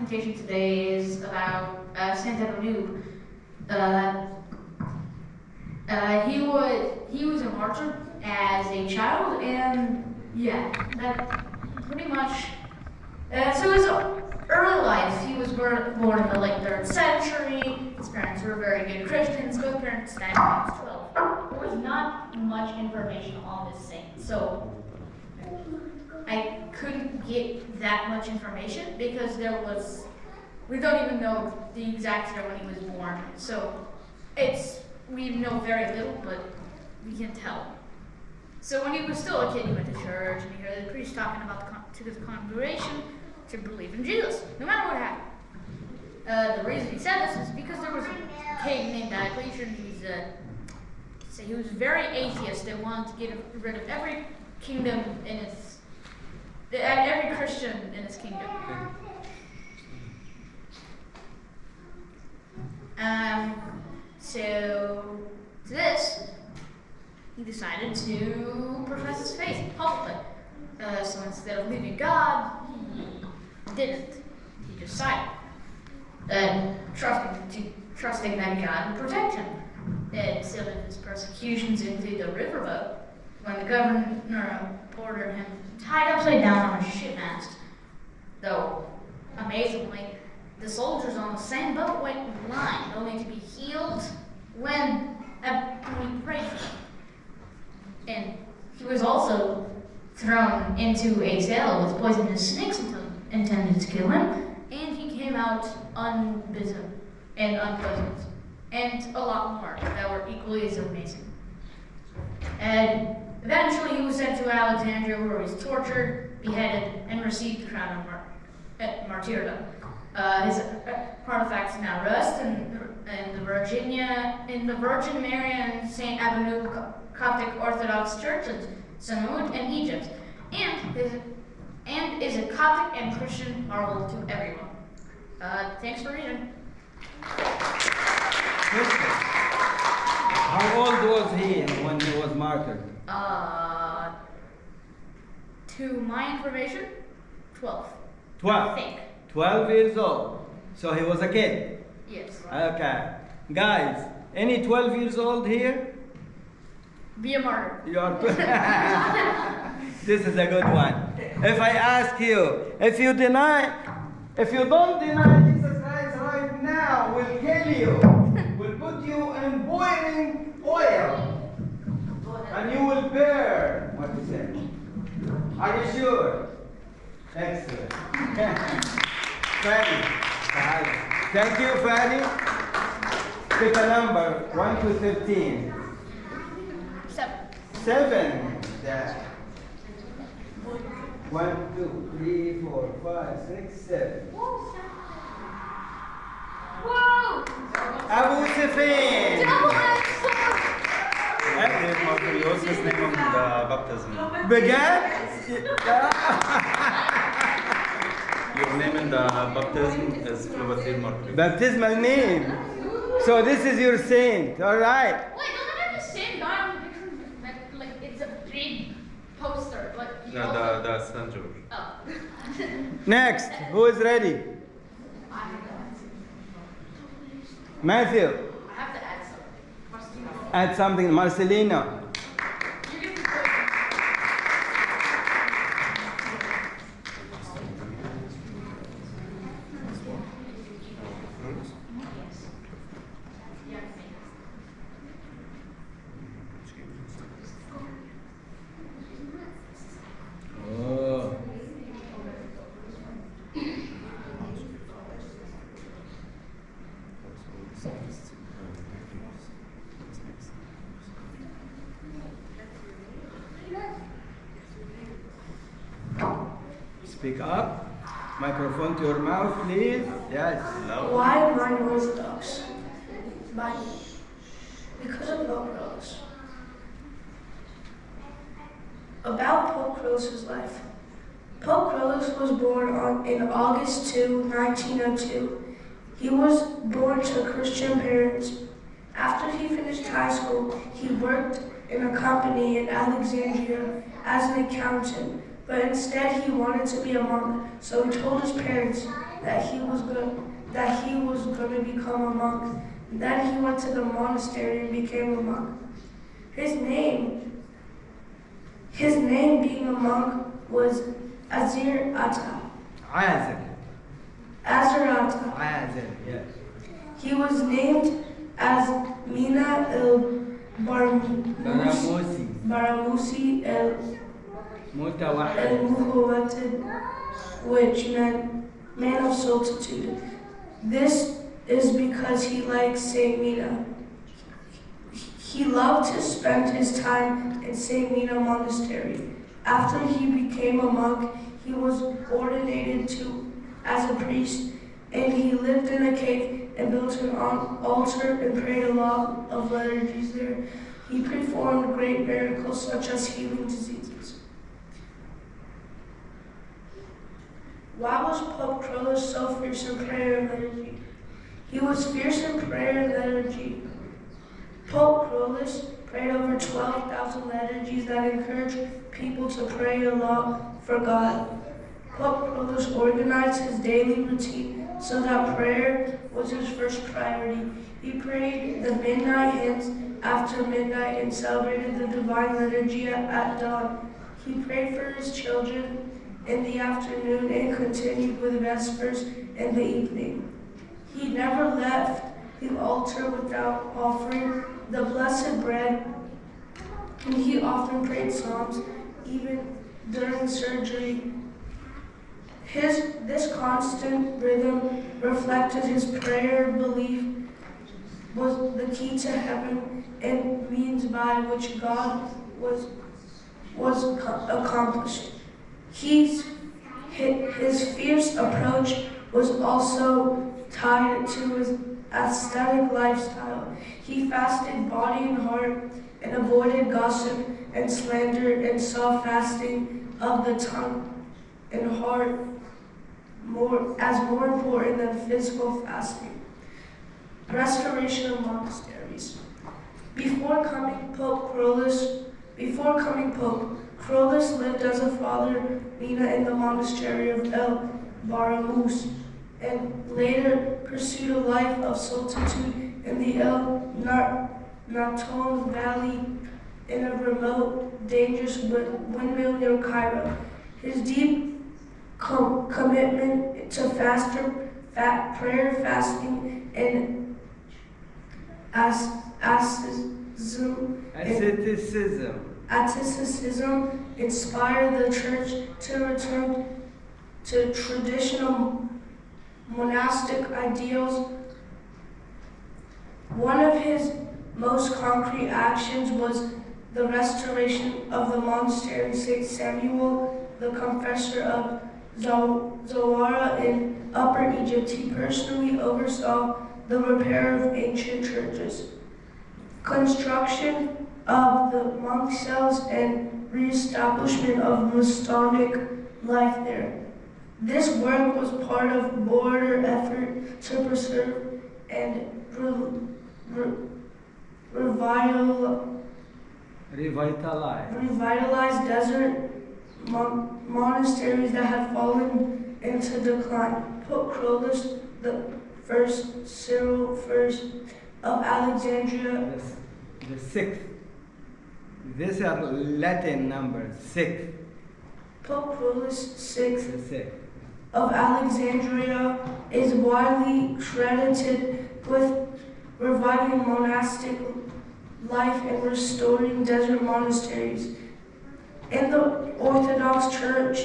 presentation today is about Saint Abanu. He was a martyr as a child, and yeah, that pretty much. So his early life, he was born in the late 3rd century. His parents were very good Christians. Both parents died when he was 12. There was not much information on this saint, so I couldn't get that much information because we don't even know the exact year when he was born. So we know very little, but we can tell. So when he was still a kid, he went to church and he heard the priest talking about to the congregation to believe in Jesus, no matter what happened. The reason he said this is because there was a king named Diocletian. He was very atheist and wanted to get rid of every kingdom every Christian in his kingdom. So to this, he decided to profess his faith publicly. So instead of leaving God, he didn't. He just sided. Trusting that God would protect him. And so in his persecutions into the riverboat, when the governor ordered him tied upside down on a ship mast, though amazingly, the soldiers on the same boat went blind, only to be healed when he prayed for them. And he was also thrown into a cell with poisonous snakes intended to kill him, and he came out unbitten and unpoisoned, and a lot more that were equally as amazing. And eventually he was sent to Alexandria, where he was tortured, beheaded, and received the crown of martyrdom. His artifacts now rest in the Virgin Mary and Saint Abanu Coptic Orthodox Church in Samud in Egypt, and is a Coptic and Christian marvel to everyone. Thanks for reading. How old was he when he was martyred? To my information, 12. 12. I think. 12 years old. So he was a kid? Yes. Okay. Guys, any 12 years old here? Be a martyr. You are This is a good one. If I ask you, if you don't deny Jesus Christ right now, we'll kill you. We'll put you in boiling oil. And you will burn. What you say? Are you sure? Excellent. Fanny. Thank you, Fanny. Pick a number, 1 to 15. 7. 7. Yeah. 1, 2, 3, 4, 5, 6, 7. Whoa! Abu Sufyan. Martyrios is name of the baptism. Began? Your name in the baptism is Flobatir Martyrios. Baptismal name. So this is your saint, all right? Wait, don't I have the same guy on the picture? Like it's a big poster, but you No, the St. George. Oh. Next, who is ready? Matthew. I have to add something. Add something, Marcelino. Speak up. Microphone to your mouth, please. Yes. Why am I Orthodox? Because of Pope Rose. About Pope Rose's life. Pope Rose was born in August 2, 1902. He was born to Christian parents. After he finished high school, he worked in a company in Alexandria as an accountant, but instead he wanted to be a monk, so he told his parents that he was going to become a monk. Then he went to the monastery and became a monk. His name being a monk was Azir-ata. Azir, yes. He was named as Mina Baramusi el-Muhawatid, which meant man of solitude. This is because he liked Saint Mina. He loved to spend his time in Saint Mina Monastery. After he became a monk, he was ordinated as a priest, and he lived in a cave and built an altar and prayed a lot of liturgies there. He performed great miracles such as healing diseases. Why was Pope Krolos so fierce in prayer and liturgy? He was fierce in prayer and liturgy. Pope Krolos prayed over 12,000 liturgies that encouraged people to pray a lot for God. Pope Krolos organized his daily routine so that prayer was his first priority. He prayed the midnight hymns after midnight and celebrated the Divine Liturgy at dawn. He prayed for his children in the afternoon and continued with Vespers in the evening. He never left the altar without offering the blessed bread, and he often prayed psalms, even during surgery. This constant rhythm reflected his prayer belief was the key to heaven and means by which God was accomplished. His fierce approach was also tied to his ascetic lifestyle. He fasted body and heart and avoided gossip and slander and saw fasting of the tongue and heart as more important than physical fasting. Restoration of monasteries. Before coming Pope, Krolos lived as a father Mina in the monastery of El Baramus, and later pursued a life of solitude in the El Naton Valley in a remote, dangerous windmill near Cairo. His deep commitment to prayer, fasting, and asceticism inspired the church to return to traditional monastic ideals. One of his most concrete actions was the restoration of the monastery St. Samuel, the confessor of Zawara in Upper Egypt. He personally oversaw the repair of ancient churches, construction of the monk cells, and re-establishment of Masonic life there. This work was part of a broader effort to preserve and revitalize desert monasteries that had fallen into decline. Pope Krolos the First, Cyril I of Alexandria. The sixth. These are Latin numbers. Sixth. Pope Krolos VI of Alexandria is widely credited with reviving monastic life and restoring desert monasteries. In the Orthodox Church,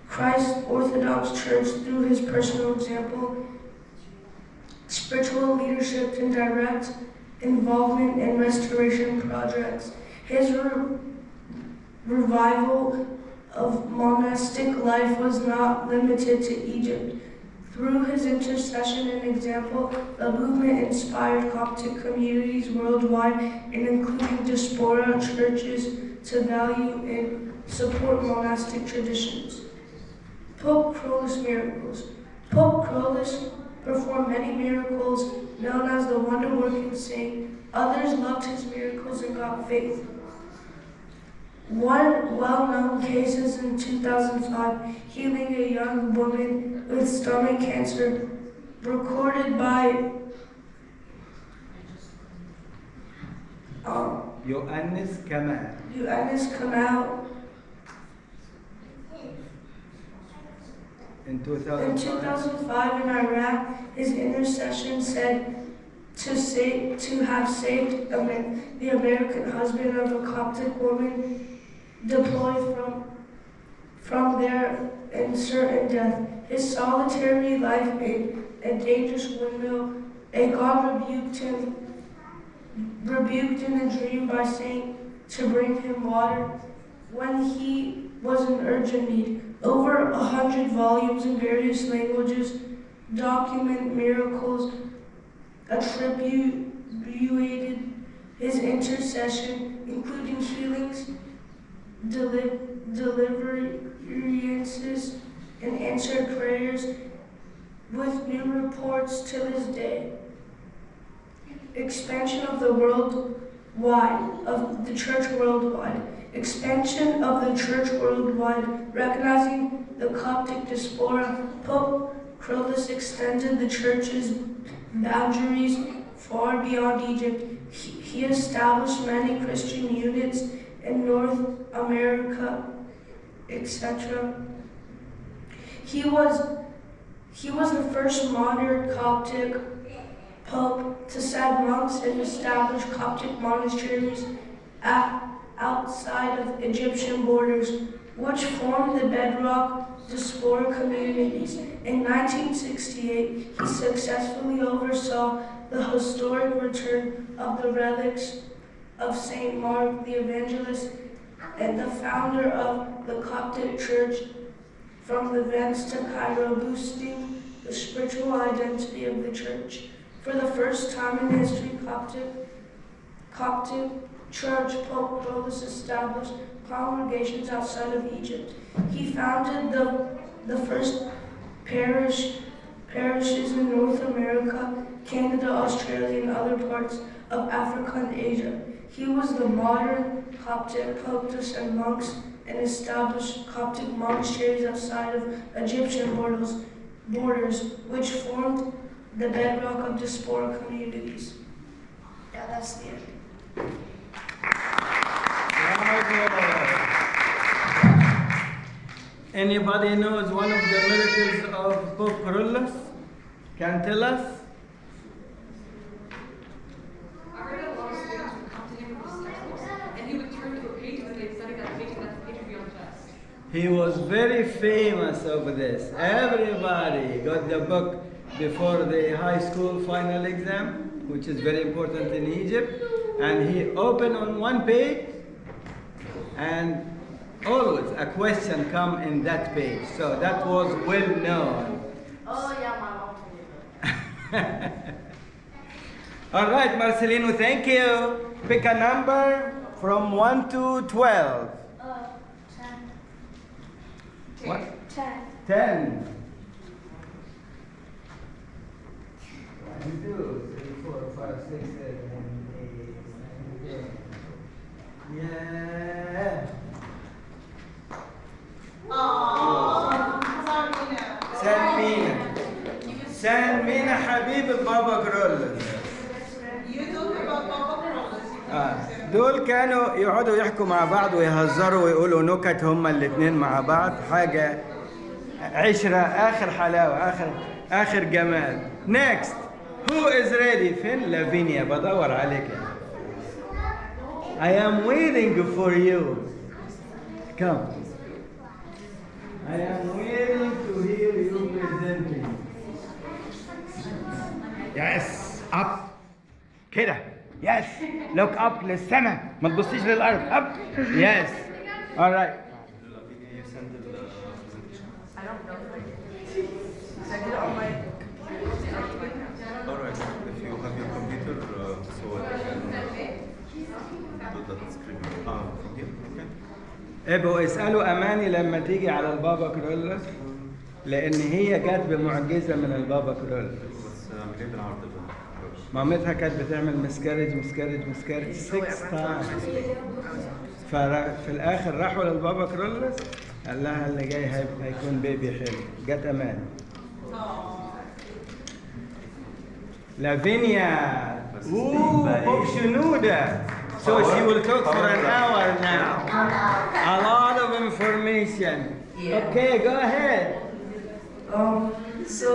Christ's Orthodox Church, through his personal example, spiritual leadership, and direct involvement in restoration projects. His revival of monastic life was not limited to Egypt. Through his intercession and example, the movement inspired Coptic communities worldwide, and including diaspora churches, to value and support monastic traditions. Pope Krolos miracles. Pope Krolos performed many miracles, known as the wonder-working saint. Others loved his miracles and got faith. One well-known case is in 2005, healing a young woman with stomach cancer, recorded by يؤنس كمال. In 2005 in Iraq, his intercession said to have saved the American husband of a Coptic woman deployed from their uncertain death. His solitary life in a dangerous windmill, a God rebuked in a dream by saying to bring him water when he was in urgent need. Over 100 volumes in various languages document miracles attributed his intercession, including healings, deliverances, and answered prayers, with new reports to this day. Expansion of the church worldwide. Expansion of the church worldwide, recognizing the Coptic diaspora. Pope Kyrillos extended the church's boundaries far beyond Egypt. He established many Christian units in North America, etc. He was the first modern Coptic pope to set monks and establish Coptic monasteries outside of Egyptian borders, which formed the bedrock diaspora communities. In 1968, he successfully oversaw the historic return of the relics of St. Mark the Evangelist and the founder of the Coptic Church from the Venice to Cairo, boosting the spiritual identity of the church. For the first time in history, Coptic Church Pope Kyrillos established congregations outside of Egypt. He founded the first parishes in North America, Canada, Australia, and other parts of Africa and Asia. He was the modern Coptic pope to send monks and establish Coptic monasteries outside of Egyptian borders, which formed the bedrock of diaspora communities. Yeah, that's the end. Anybody knows one of the miracles of Pope Kyrillos? Can tell us? I heard that a lot of students would come to him with his textbooks, and he would turn to a page and they'd study that page, and that page would be on chest. He was very famous over this. Everybody got the book before the high school final exam, which is very important in Egypt, and he opened on one page, and always a question come in that page. So that was well known. Oh yeah, my mom. All right, Marcelino, thank you. Pick a number from 1 to 12. 10. What? 10. 10. 1, 2, 3, 4, 5, 6, 7, 8, 9, 10. Yeah. San Mina حبيب بابا كرولوس. دول كانوا يقعدوا يحكوا مع بعض ويهزروا ويقولوا نكت هما الاثنين مع بعض، حاجة عشرة، آخر حلاوة، آخر جمال. Next, who is ready؟ فين لافينيا؟ بدور عليك. I am waiting for you. Come. I am waiting to hear you presenting. Yes, up. كده. Yes. Look up للسماء. ما تبصيش للأرض. Up. Yes. All right. I don't know. Send it on my. All right. If you have your computer, so I can do that screen. From here. Okay. ابقوا اسألوا أماني لما تيجي على البابا كرولوس، لأن هي جت بمعجزة من البابا كرولوس. بس عملية بالعرض بقى. مامتها كانت بتعمل مسكرج 6 times. ففي الاخر راحوا للبابا كرولس قال لها اللي جاي هيكون بيبي حلو. جت امان. لافينيا. Pope Shenouda. So she will talk for an hour now. A lot of information. Yeah. Okay, go ahead. So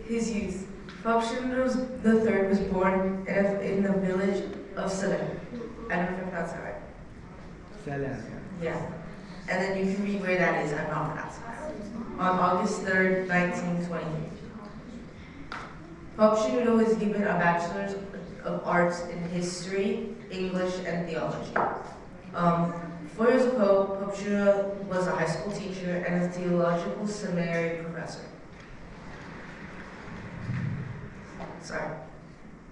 his youth. Pope Shenouda III was born in the village of Salem. I don't know if I pronounced that right. Salam. Yeah. And then you can read where that is. I'm not pronouncing that. On August 3rd, 1920. Pope Shenouda was given a Bachelor's of Arts in History, English, and Theology. 4 years of Pope Shenouda was a high school teacher and a theological seminary professor.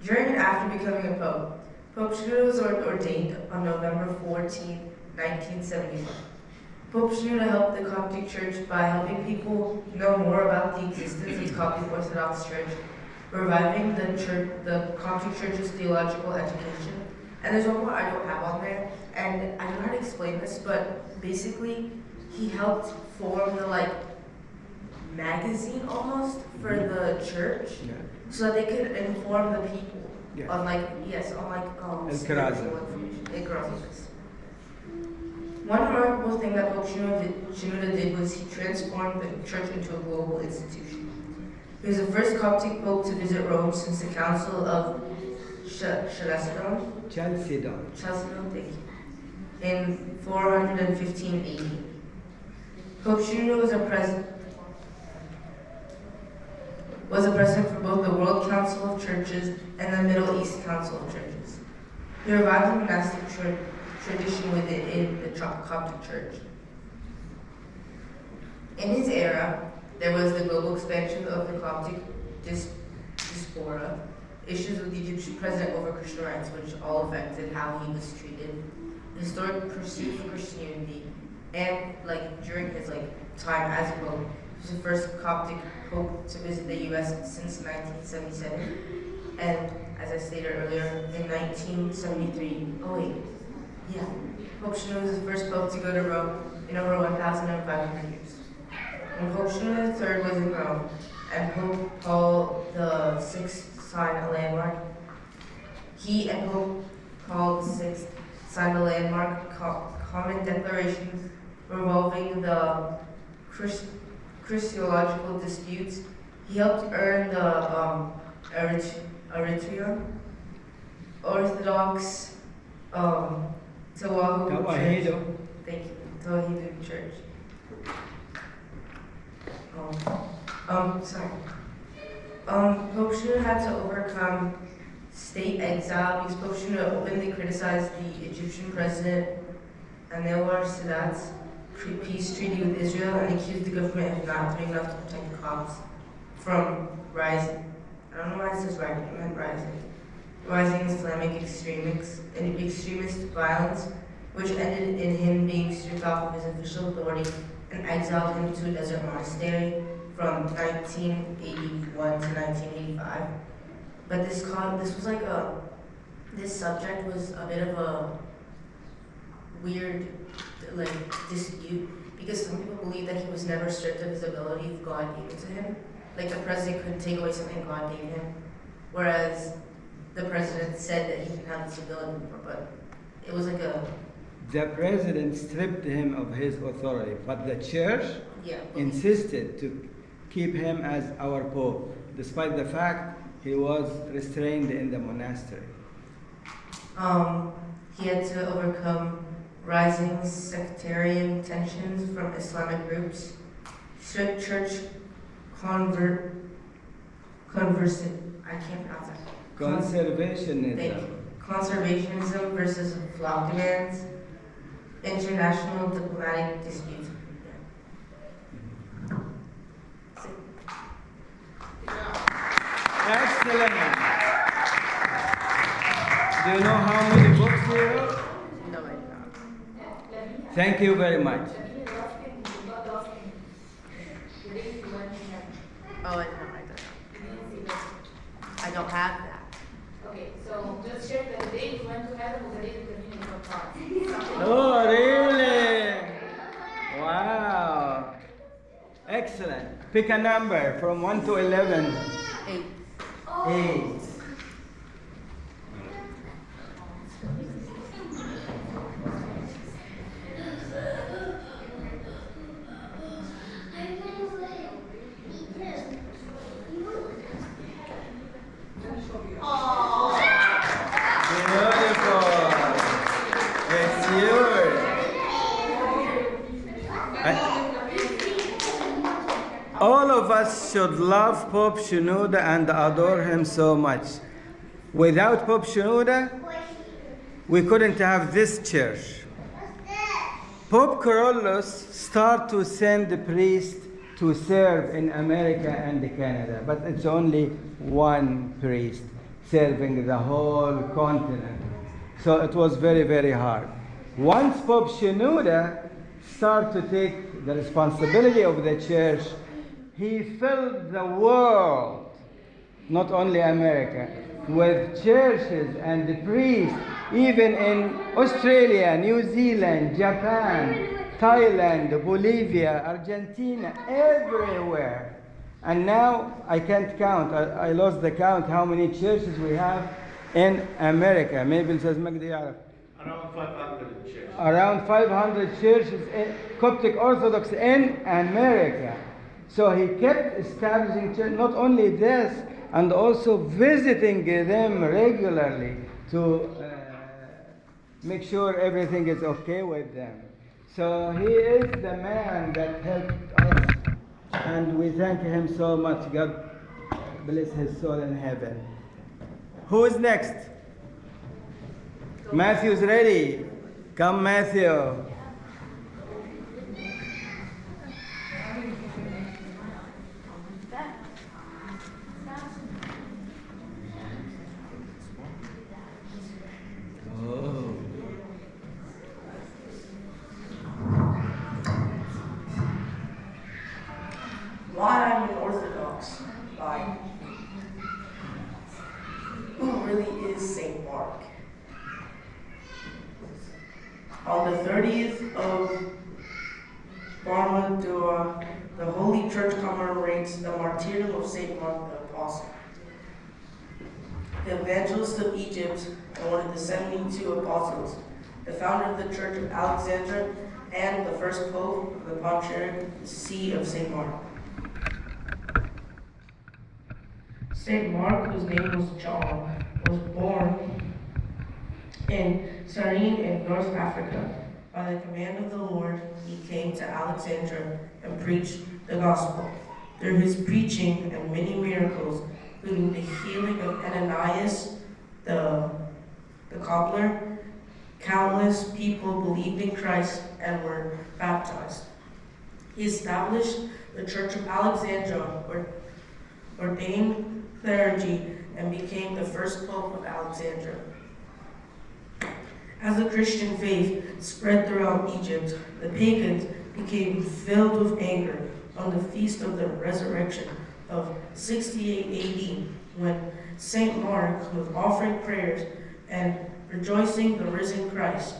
During and after becoming a pope, Pope Shenouda was ordained on November 14, 1971. Pope Shenouda helped the Coptic Church by helping people know more about the existence of the Coptic Orthodox Church, reviving the Coptic Church's theological education. And there's one more I don't have on there, and I don't know how to explain this, but basically he helped form the magazine almost for the church, so that they could inform the people on spiritual information. One remarkable thing that Pope Shenouda did was he transformed the church into a global institution. He was the first Coptic pope to visit Rome since the Council of Chalcedon, thank you, in 415 AD. Pope Shenouda was a president for both the World Council of Churches and the Middle East Council of Churches. He revived the monastic tradition within the Coptic Church. In his era, there was the global expansion of the Coptic diaspora, issues with the Egyptian president over Christian rights, which all affected how he was treated, historic pursuit for Christian unity, and during his time as a pope, he was the first Coptic pope to visit the U.S. since 1977, and as I stated earlier, in 1973. Pope Shenouda was the first pope to go to Rome in over 1,500 years. When Pope Shenouda III was in Rome, and Pope Paul VI signed a landmark, he and Pope Paul VI signed a landmark common declarations revolving the Christological disputes. He helped earn the Eritrean Orthodox Tawahedo. Thank you. Tawahedo Church. Pope Shenouda had to overcome state exile because Pope Shenouda openly criticized the Egyptian president Anwar Sadat's peace treaty with Israel and accused the government of not doing enough to protect the Copts from rising. I don't know why it says rising, I meant rising. Rising Islamic extremist violence, which ended in him being stripped off of his official authority and exiled him to a desert monastery from 1981 to 1985. But this subject was a bit of a weird dispute because some people believe that he was never stripped of his ability if God gave it to him. The president couldn't take away something God gave him, whereas the president said that he didn't have this ability before, but it was The president stripped him of his authority, but the church insisted to keep him as our pope, despite the fact he was restrained in the monastery. He had to overcome rising sectarian tensions from Islamic groups, strict church conservationism versus flock demands, international diplomatic disputes. Excellent. Do you know how many books he wrote? No, I don't. Thank you very much. Oh, I don't. I I don't have that. Okay, so just check that the day you went to heaven was the day the communion took part. Oh, really? Wow. Excellent. Pick a number from 1 to 11. 8. 8. Beautiful. It's yours. All of us should love Pope Shenouda and adore him so much. Without Pope Shenouda, we couldn't have this church. Pope Carolus started to send the priests to serve in America and Canada, but it's only one priest serving the whole continent. So it was very, very hard. Once Pope Shenouda started to take the responsibility of the church, he filled the world, not only America, with churches and priests, even in Australia, New Zealand, Japan, Thailand, Bolivia, Argentina, everywhere. And now I can't count. I lost the count how many churches we have in America. Maybe it says Magdi Arab. Around 500 churches. Around 500 churches, Coptic Orthodox in America. So he kept establishing church, not only this, and also visiting them regularly to make sure everything is okay with them. So he is the man that helped us, and we thank him so much. God bless his soul in heaven. Who is next? Matthew's ready. Come, Matthew. Oh. Why I'm an Orthodox by who really is Saint Mark. On the 30th of Barmadua, the Holy Church commemorates the martyrdom of Saint Mark the Apostle, the evangelist of Egypt and one of the 72 apostles, the founder of the Church of Alexandria, and the first pope of the Patriarch See of Saint Mark. Saint Mark, whose name was John, was born in Cyrene in North Africa. By the command of the Lord, he came to Alexandria and preached the gospel. Through his preaching and many miracles, including the healing of Ananias, the cobbler, countless people believed in Christ and were baptized. He established the Church of Alexandria, ordained clergy, and became the first pope of Alexandria. As the Christian faith spread throughout Egypt, the pagans became filled with anger on the feast of the resurrection of 68 AD, when Saint Mark was offering prayers and rejoicing the risen Christ.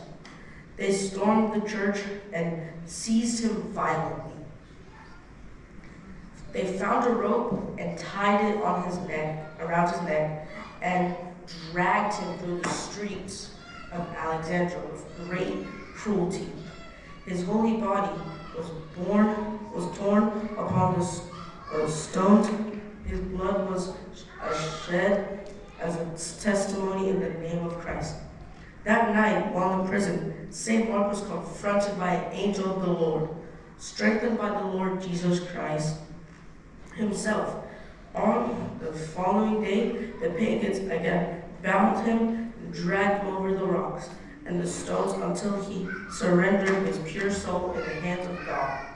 They stormed the church and seized him violently. They found a rope and tied it on his neck, around his neck, and dragged him through the streets of Alexandria with great cruelty. His holy body was torn upon the stones. His blood was shed as a testimony in the name of Christ. That night, while in prison, Saint Mark was confronted by an angel of the Lord, strengthened by the Lord Jesus Christ himself. On the following day, the pagans again bound him and dragged him over the rocks and the stones until he surrendered his pure soul in the hands of God,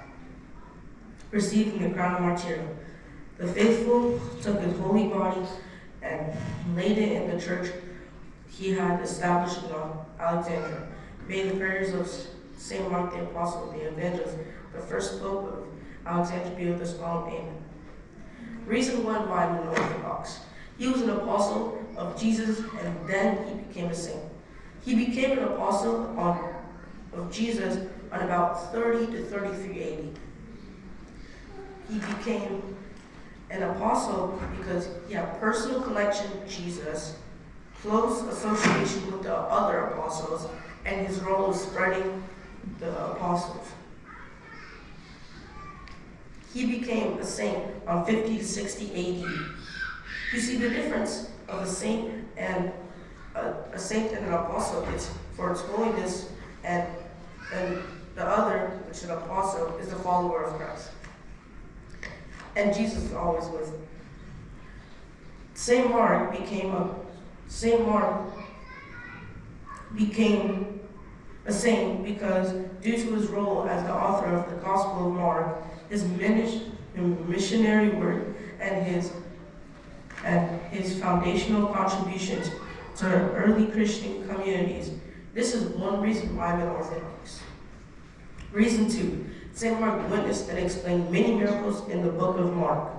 receiving the crown of martyrdom. The faithful took his holy body and laid it in the church he had established in Alexandria. May the prayers of Saint Mark the Apostle, the evangelist, the first pope of Alexandria, be with us all. Amen. Reason one why I'm an Orthodox. He was an apostle of Jesus, and then he became a saint. He became an apostle of Jesus on about 30 to 33 AD. He became an apostle because he had personal connection with Jesus, close association with the other apostles, and his role was spreading the apostles. He became a saint on 50 to 60 AD. You see the difference of a saint and an apostle is for its holiness, and the other, which is an apostle, is the follower of Christ. And Jesus is always with him. Saint Mark became a saint because due to his role as the author of the Gospel of Mark, his missionary work, and his foundational contributions to early Christian communities. This is one reason why I'm an Orthodox. Reason 2, St. Mark witnessed and explained many miracles in the book of Mark.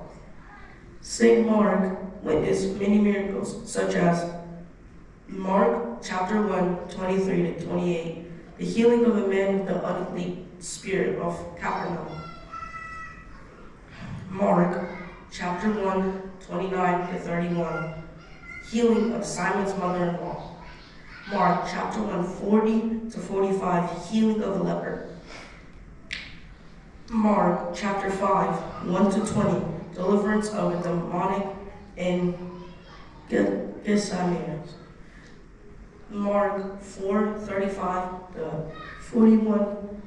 St. Mark witnessed many miracles, such as Mark chapter 1, 23 to 28, the healing of a man with the unclean spirit of Capernaum. Mark chapter 1, 29 to 31, healing of Simon's mother-in-law. Mark chapter 1, 40 to 45, healing of a leper. Mark chapter 5, 1 to 20, deliverance of a demonic in Gethsemane. Mark 4, 35 to 41,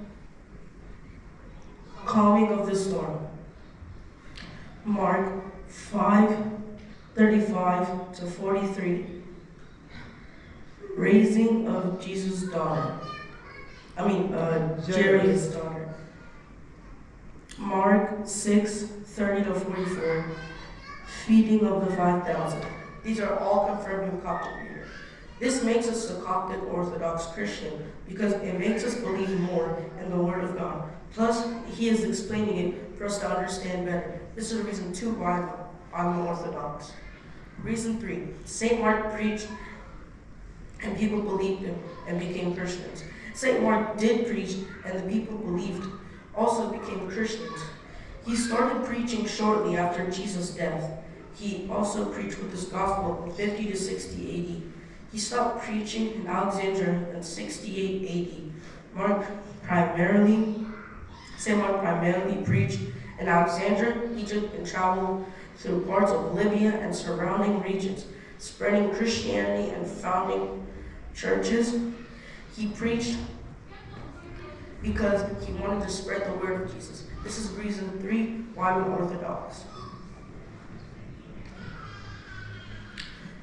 calming of the storm. Mark 5, 35 to 43, raising of Jesus' daughter. Jairus' daughter. Mark 6, 30 to 44, feeding of the 5,000. These are all confirmed in Coptic reader. This makes us a Coptic Orthodox Christian because it makes us believe more in the Word of God. Plus, he is explaining it for us to understand better. This is reason 2 why I'm Orthodox. Reason 3, St. Mark preached and people believed him and became Christians. St. Mark did preach and the people believed, also became Christians. He started preaching shortly after Jesus' death. He also preached with his gospel in 50 to 60 AD. He stopped preaching in Alexandria in 68 AD. St. Mark primarily preached in Alexandria, Egypt, and traveled through parts of Libya and surrounding regions, spreading Christianity and founding churches. He preached because he wanted to spread the word of Jesus. This is reason 3 why I'm Orthodox.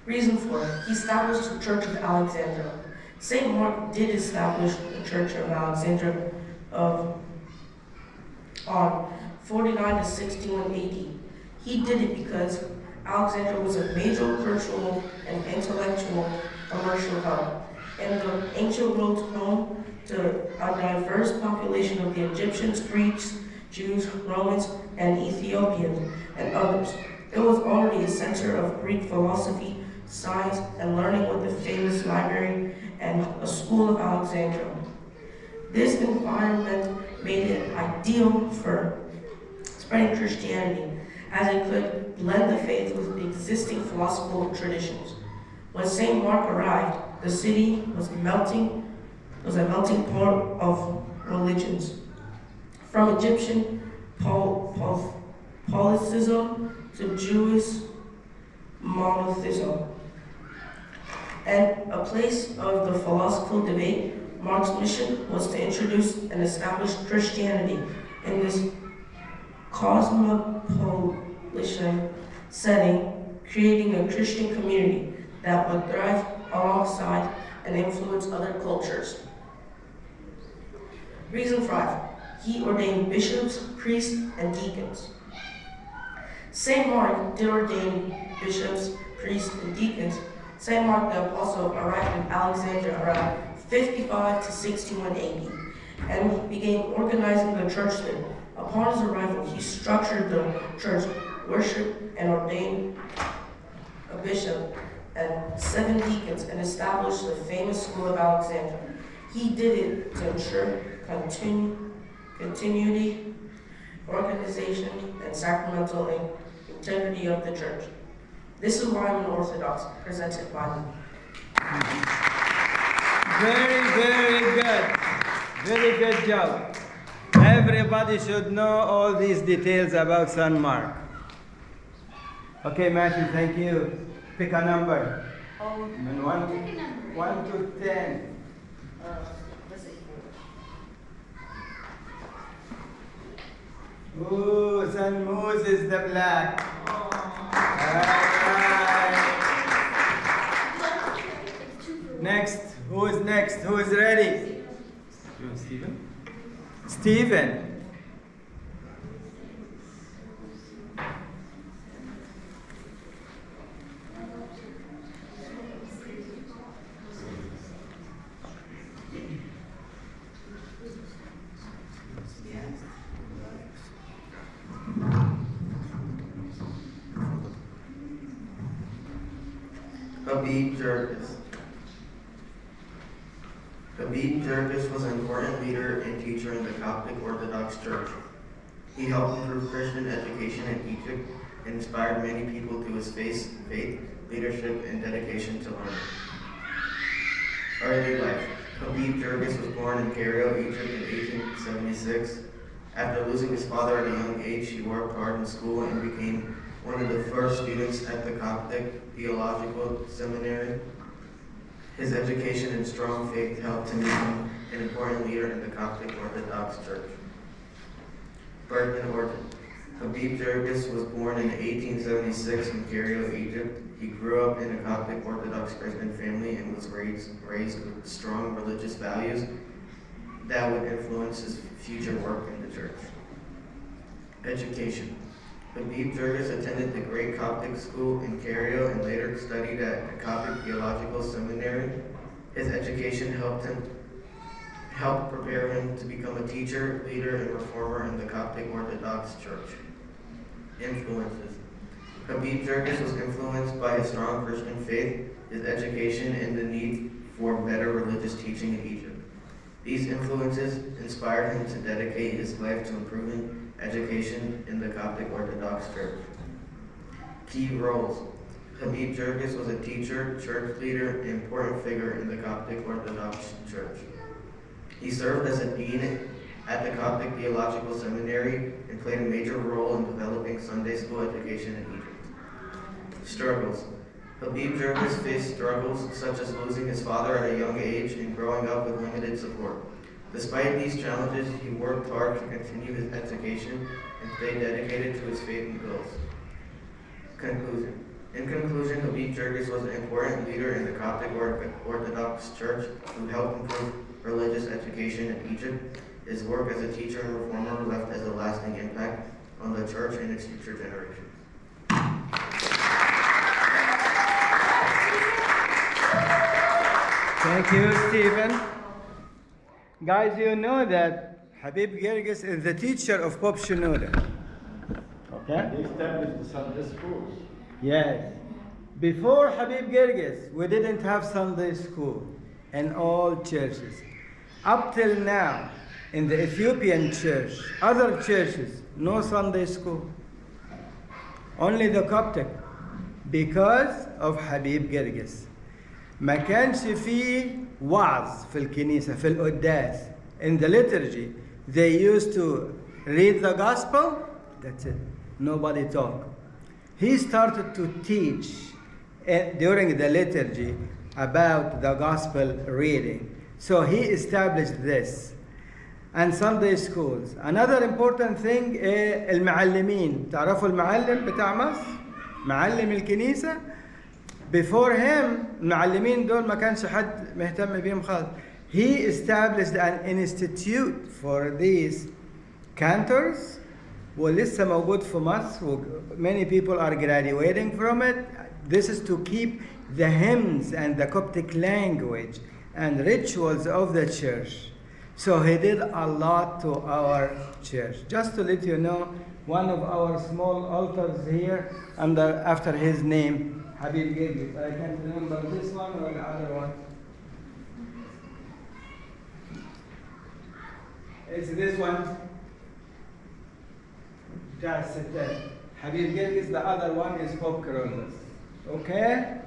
Reason 4, he established the Church of Alexandria. St. Mark did establish the Church of Alexandria on 49 to 61 AD. He did it because Alexandria was a major cultural and intellectual commercial hub, and the ancient world's home to a diverse population of the Egyptians, Greeks, Jews, Romans, and Ethiopians, and others. It was already a center of Greek philosophy, science, and learning with the famous library and a school of Alexandria. This environment made it ideal for spreading Christianity, as it could blend the faith with existing philosophical traditions. When St. Mark arrived, the city was a melting pot of religions, from Egyptian polytheism to Jewish monotheism. And a place of the philosophical debate, Mark's mission was to introduce and establish Christianity in this cosmopolitan setting, creating a Christian community that would thrive alongside and influence other cultures. Reason 5, he ordained bishops, priests, and deacons. St. Mark did ordain bishops, priests, and deacons. St. Mark the Apostle arrived in Alexandria around 55 to 61 AD and began organizing the church there. Upon his arrival, he structured the church worship and ordained a bishop, and 7 deacons, and established the famous School of Alexandria. He did it to ensure continuity, organization, and sacramental integrity of the church. This is why I'm an Orthodox, presented by me. Very, very good. Very good job. Everybody should know all these details about San Mark. Okay, Matthew, thank you. Pick a number. And one to 10. Ooh, San Moses the Black. Alright. Next. Who is next? Who is ready? You and Stephen? Stephen. Habib Jerkis. Habib Jerkis was an important leader and teacher in the Coptic Orthodox Church. He helped improve Christian education in Egypt and inspired many people through his faith, leadership, and dedication to learning. Early life. Habib Jerkis was born in Cairo, Egypt in 1876. After losing his father at a young age, he worked hard in school and became one of the first students at the Coptic Theological Seminary. His education and strong faith helped him become an important leader in the Coptic Orthodox Church. Birth and origin. Habib Jerkis was born in 1876 in Cairo, Egypt. He grew up in a Coptic Orthodox Christian family and was raised with strong religious values that would influence his future work in the church. Education. Habib Jerkis attended the Great Coptic School in Cairo and later studied at the Coptic Theological Seminary. His education helped prepare him to become a teacher, leader, and reformer in the Coptic Orthodox Church. Influences. Habib Jerkis was influenced by his strong Christian faith, his education, and the need for better religious teaching in Egypt. These influences inspired him to dedicate his life to improving education in the Coptic Orthodox Church. Key roles. Habib Jerkis was a teacher, church leader, and important figure in the Coptic Orthodox Church. He served as a dean at the Coptic Theological Seminary and played a major role in developing Sunday school education in Egypt. Struggles. Habib Jerkis faced struggles such as losing his father at a young age and growing up with limited support. Despite these challenges, he worked hard to continue his education and stay dedicated to his faith and goals. Conclusion. In conclusion, Habib Jerkis was an important leader in the Coptic Orthodox Church who helped improve religious education in Egypt. His work as a teacher and reformer left as a lasting impact on the church and its future generations. Thank you, Stephen. Guys, you know that Habib Jerkis is the teacher of Pope Shenouda. Okay? They established the Sunday schools. Yes. Before Habib Jerkis, we didn't have Sunday school in all churches. Up till now, in the Ethiopian church, other churches, no Sunday school. Only the Coptic. Because of Habib Jerkis. ما كانش فيه وعظ في الكنيسة في القداس. In the liturgy, they used to read the gospel. That's it. Nobody talk. He started to teach during the liturgy about the gospel reading. So he established this. And Sunday schools. Another important thing المعلمين. تعرفوا المعلم بتاع مصر؟ معلم الكنيسة. Before him, المعلمين دول ما كانش حد مهتم بيهم خالص. He established an institute for these cantors. ولسه موجود في مصر. Many people are graduating from it. This is to keep the hymns and the Coptic language and rituals of the church. So he did a lot to our church. Just to let you know, one of our small altars here after his name, Habib Gilgit. I can't remember this one or the other one. It's this one. Just Habib Gilgit, the other one is Pope Carolus. Okay?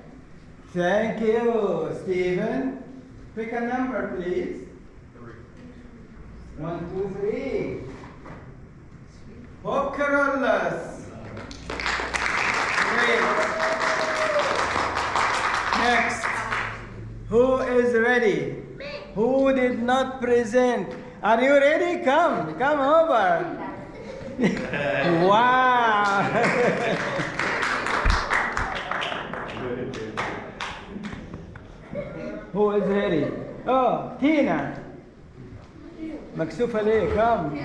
Thank you, Stephen. Pick a number, please. 1, 2, 3. Pope Carolus. Great. Next. Who is ready? Who did not present? Are you ready? Come over. Wow. Who is ready? Oh, Tina. مكسوفة ليه؟ Come.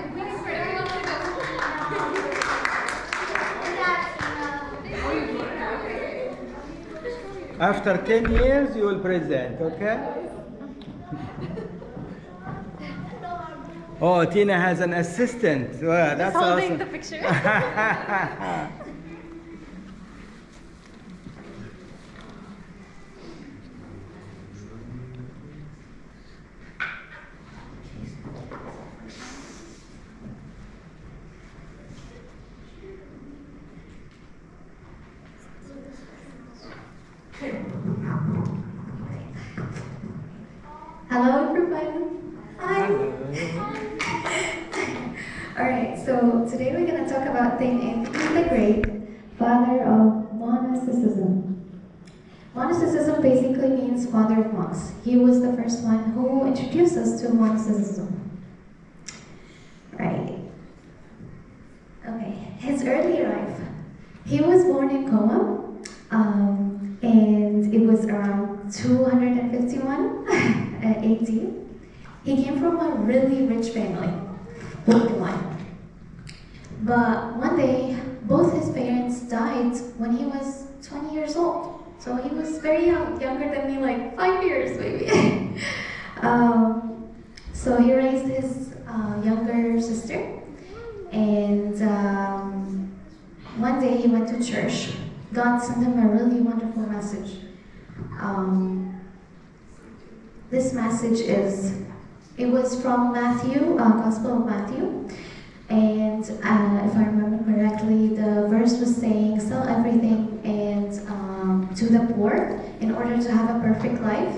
After 10 years, you will present, okay? Oh, Tina has an assistant. Wow, that's holding awesome. the picture. Hello, everybody. Hi. All right, so today we're going to talk about Saint Anthony the Great, father of monasticism. Monasticism basically means father of monks. He was the first one who introduced us to monasticism. Right. Okay, his early life. He was born in Coma, and it was around 251 AD. He came from a really rich family, wealthy one. But one day, both his parents died when he was 20 years old. So he was very young, younger than me, like 5 years maybe. So he raised his younger sister, and one day he went to church. God sent him a really wonderful message. This message it was from Matthew, Gospel of Matthew, and if I remember correctly, the verse was saying, sell everything and to the poor in order to have a perfect life.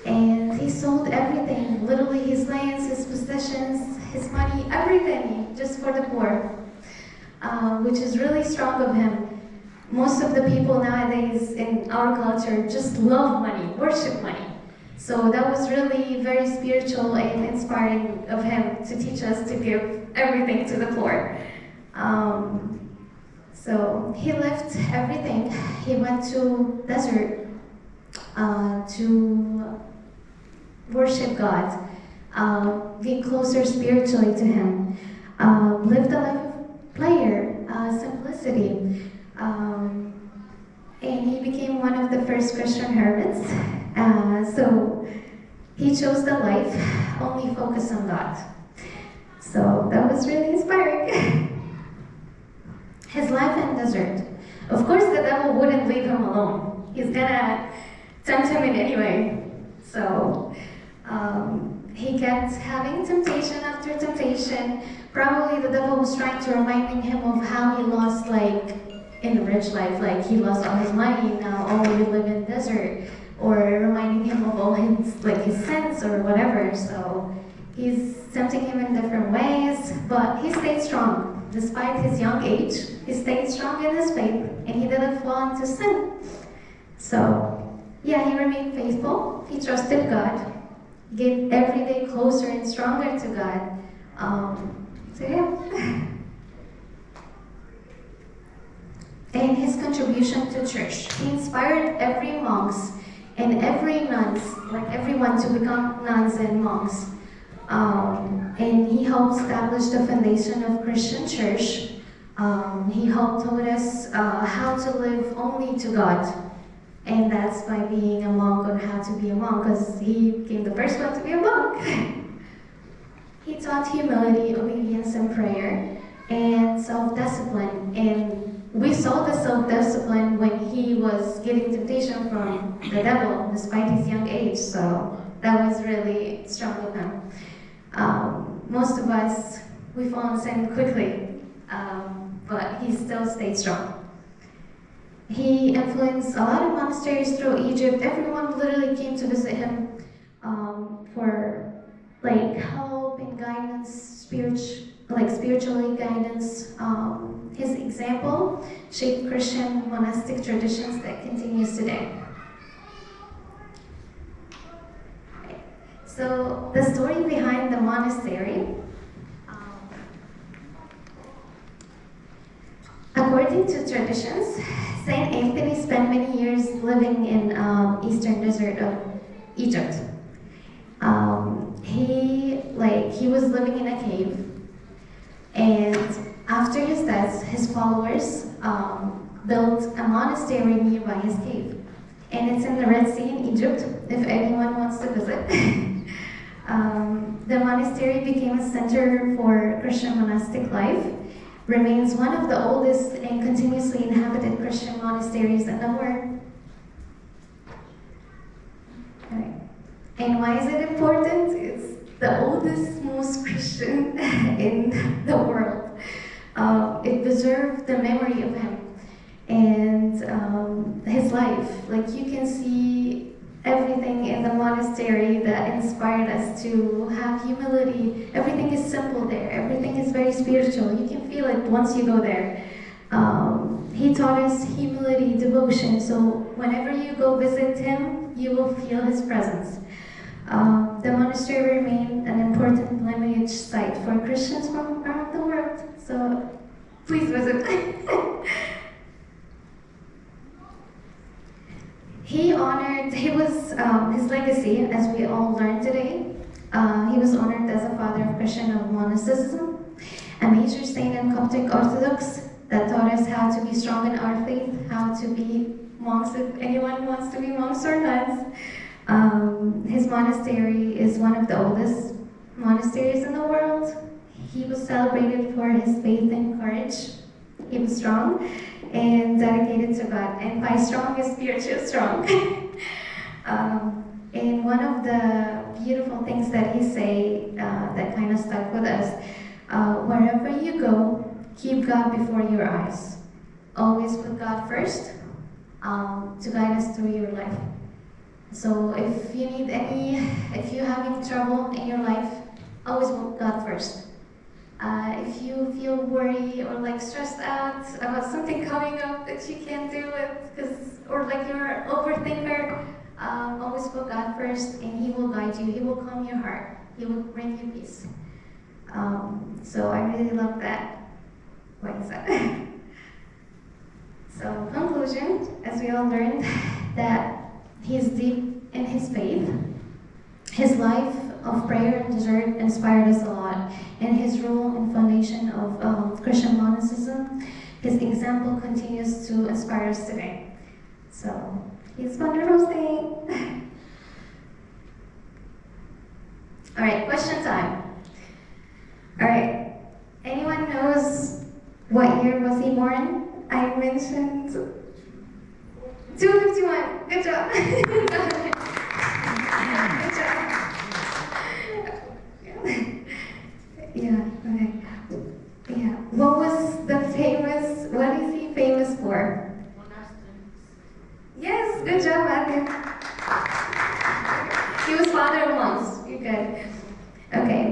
And he sold everything, literally his lands, his possessions, his money, everything, just for the poor, which is really strong of him. Most of the people nowadays in our culture just love money, worship money. So that was really very spiritual and inspiring of him to teach us to give everything to the poor. So he left everything. He went to desert to worship God, get closer spiritually to Him, lived a life of prayer, simplicity, and he became one of the first Christian hermits. So he chose the life only focused on God. So that was really inspiring. His life in desert. Of course, the devil wouldn't leave him alone. He's gonna tempt him in any way. So he kept having temptation after temptation. Probably the devil was trying to remind him of how he lost, like, in the rich life, like he lost all his money, now oh, you live in desert, or reminding him of all his, like, his sins or whatever. So he's tempting him in different ways, but he stayed strong. Despite his young age, he stayed strong in his faith, and he didn't fall into sin. So, yeah, he remained faithful. He trusted God, get every day closer and stronger to God. So, yeah. And his contribution to church. He inspired every monks and every nuns, like everyone, to become nuns and monks. And he helped establish the foundation of Christian church. He helped taught us how to live only to God. And that's by being a monk, on how to be a monk, because he became the first one to be a monk. He taught humility, obedience, and prayer. and self-discipline. And we saw the self-discipline when he was getting temptation from the devil despite his young age. So that was really strong with him. Most of us, we fall in sin quickly, but he still stayed strong. He influenced a lot of monasteries through Egypt. Everyone literally came to visit him for like help and guidance, spiritually guidance. His example shaped Christian monastic traditions that continues today. So the story behind the monastery. According to traditions, Saint Anthony spent many years living in eastern desert of Egypt. He was living in a cave, and after his death, his followers built a monastery nearby his cave, and it's in the Red Sea in Egypt. If anyone wants to visit, the monastery became a center for Christian monastic life. Remains one of the oldest and continuously inhabited Christian monasteries in the world. Right. And why is it important? It's the oldest, most Christian in the world. It preserved the memory of him and his life. Like, you can see everything in the monastery that inspired us to have humility. Everything is simple there. Everything is very spiritual. You can feel it once you go there. He taught us humility, devotion. So whenever you go visit him, you will feel his presence. The monastery remained an important lineage site for Christians from around the world. So please visit. His legacy, as we all learned today, he was honored as a father of Christian of monasticism, a major saint in Coptic Orthodox that taught us how to be strong in our faith, how to be monks if anyone wants to be monks or nuns. His monastery is one of the oldest monasteries in the world. He was celebrated for his faith and courage. He was strong and dedicated to God. And by strong is spiritual strong. And one of the beautiful things that he say that kind of stuck with us, wherever you go, keep God before your eyes. Always put God first to guide us through your life. So if you're having trouble in your life, always put God first. If you feel worried or like stressed out about something coming up that you can't do it, or like you're an overthinker, always put God first, and He will guide you. He will calm your heart. He will bring you peace. So I really love that. What is that? So conclusion, as we all learned, that he's deep in his faith. His life of prayer and desert inspired us a lot, and his role and foundation of Christian monasticism, his example continues to inspire us today. So he's wonderful saint. All right, question time. All right, anyone knows what year was he born? I mentioned 251. Good job. Good job. Yeah, okay. Yeah. What is he famous for? Yes, good job, Matthew. He was father of monks. You're good. Okay.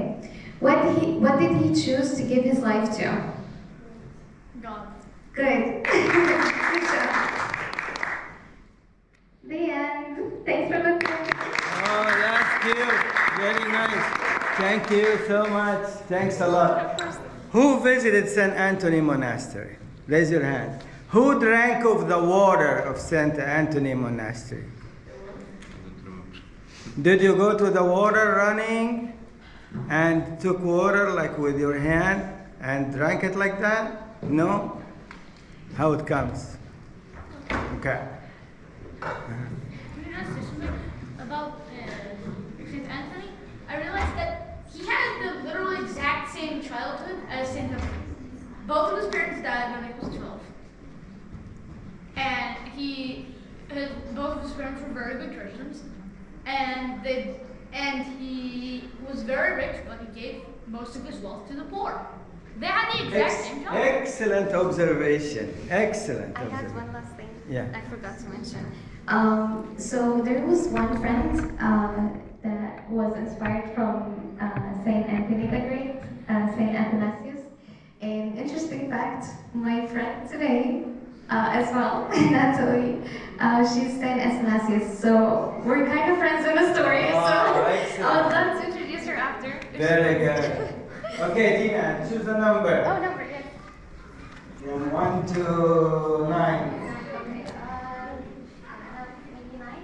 What did he choose to give his life to? God. Good. Good job. The end. Thanks for looking. Oh, that's cute. Very nice. Thank you so much. Thanks a lot. Who visited St. Anthony Monastery? Raise your hand. Who drank of the water of St. Anthony Monastery? Did you go to the water running and took water like with your hand and drank it like that? No? How it comes? Okay. Can you ask something about St. Anthony? I realized that he had the literal exact same childhood as St. both of his parents died when he was 12. And both of his parents were very good Christians. And he was very rich, but he gave most of his wealth to the poor. They had the exact same job. Excellent observation. Excellent. I had one last thing. Yeah. I forgot to mention. So there was one friend that was inspired from Saint Anthony the Great, Saint Athanasius. And interesting fact, my friend today, as well, Natalie, she's Saint Athanasius. So we're kind of friends in the story. So I would love to introduce her after. Very good. Okay, Dina, choose a number. Oh, number, yes. From 1 to 9. Okay, maybe 9?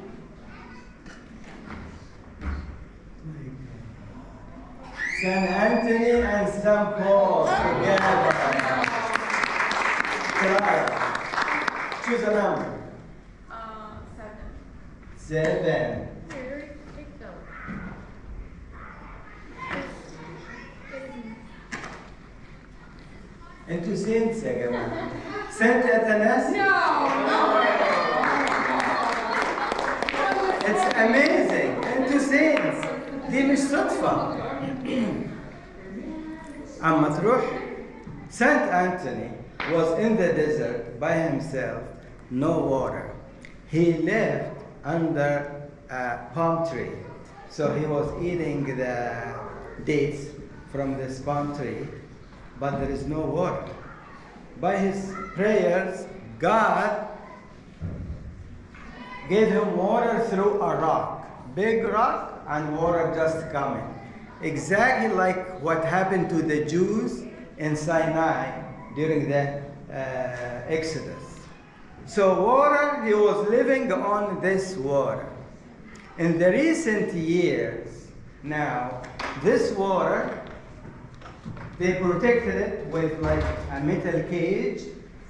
Saint Anthony and Saint Paul together. Clara, choose a number. 7. 7. انتوا سينتس يا جماعة. سانت أثناسيوس. It's amazing. انتوا سينتس. دي مش صدفة. أما تروح Saint Anthony was in the desert by himself, no water. He lived under a palm tree. So he was eating the dates from this palm tree, but there is no water. By his prayers, God gave him water through a rock, big rock, and water just coming. Exactly like what happened to the Jews in Sinai during the Exodus. So water, he was living on this water. In the recent years, now, this water, they protected it with like a metal cage,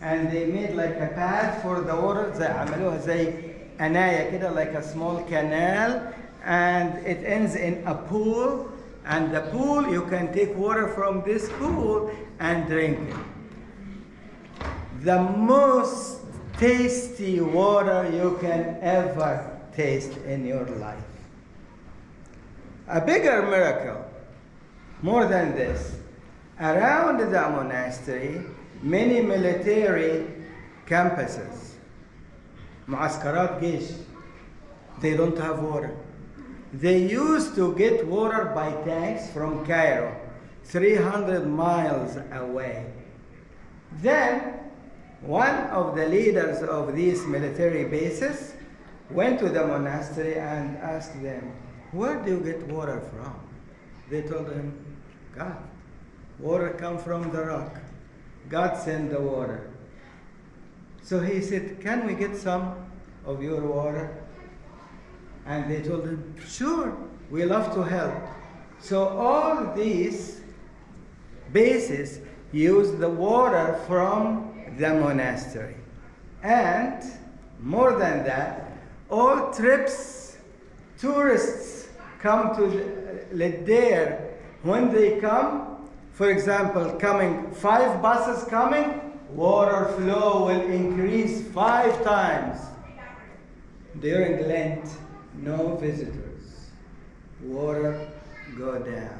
and they made like a path for the water. زي عملوها زي قناية كده, like a small canal, and it ends in a pool. And the pool, you can take water from this pool and drink it. The most tasty water you can ever taste in your life. A bigger miracle, more than this, around the monastery, many military campuses, معسكرات جيش, they don't have water. They used to get water by tanks from Cairo, 300 miles away. Then, one of the leaders of these military bases went to the monastery and asked them, where do you get water from? They told him, God. Water comes from the rock. God sent the water. So he said, can we get some of your water? And they told him, sure, we love to help. So all these bases use the water from the monastery. And more than that, all trips, tourists come to there. When they come, for example, 5 buses coming, water flow will increase 5 times. During Lent, no visitors. Water go down.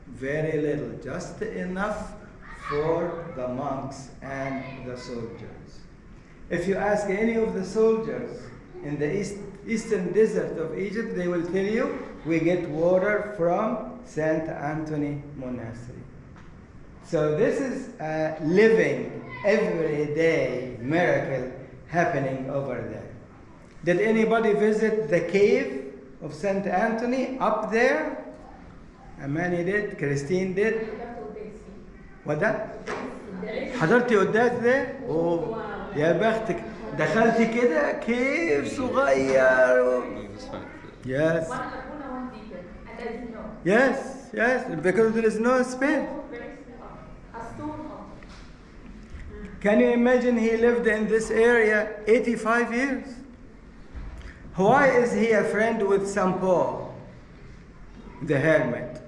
Very little, just enough for the monks and the soldiers. If you ask any of the soldiers in the eastern desert of Egypt, they will tell you, we get water from Saint Anthony Monastery. So this is a living, everyday miracle happening over there. Did anybody visit the cave of Saint Anthony up there? Amani did, Christine did. What that? حضرتي قداس ده؟ أوه يا بختك، دخلتي كده كيف صغير. Yes. Yes, yes, because there is no space. Can you imagine he lived in this area 85 years? Why is he a friend with St. Paul, the hermit?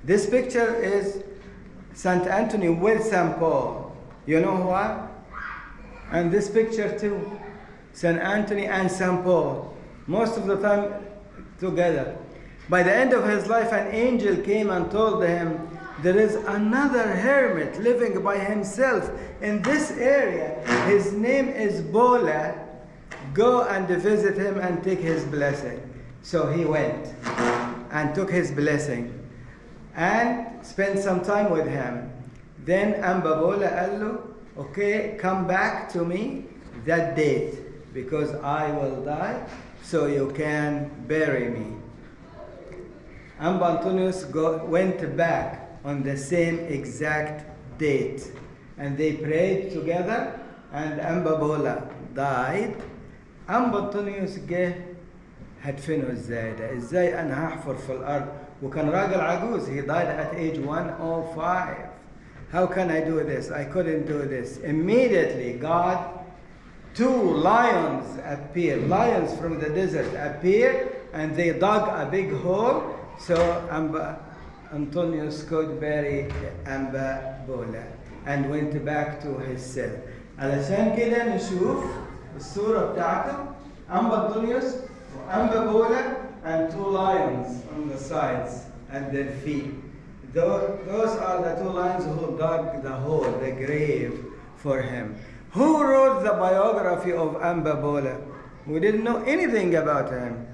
This picture is St. Anthony with St. Paul. You know why? And this picture too. St. Anthony and St. Paul. Most of the time together. By the end of his life, an angel came and told him, there is another hermit living by himself in this area. His name is Bola. Go and visit him and take his blessing. So he went and took his blessing and spent some time with him. Then Amba Bola قال له, okay, come back to me that date because I will die so you can bury me. Amba Antonius went back on the same exact date. And they prayed together, and Amba Bola died. Amba Antonius جه هدفنه ازاي انا هحفر في الارض وكان راجل عجوز. He died at age 105. How can I do this? I couldn't do this. Immediately God, 2 lions appeared. Lions from the desert appeared, and they dug a big hole so Amba Antonius could bury Amba Bola and went back to his cell. علشان كده نشوف الصورة بتاعته Amba Antonius وأمبا Bola and 2 lions on the sides and their feet. Those are the 2 lions who dug the hole, the grave for him. Who wrote the biography of Amba Bola? We didn't know anything about him.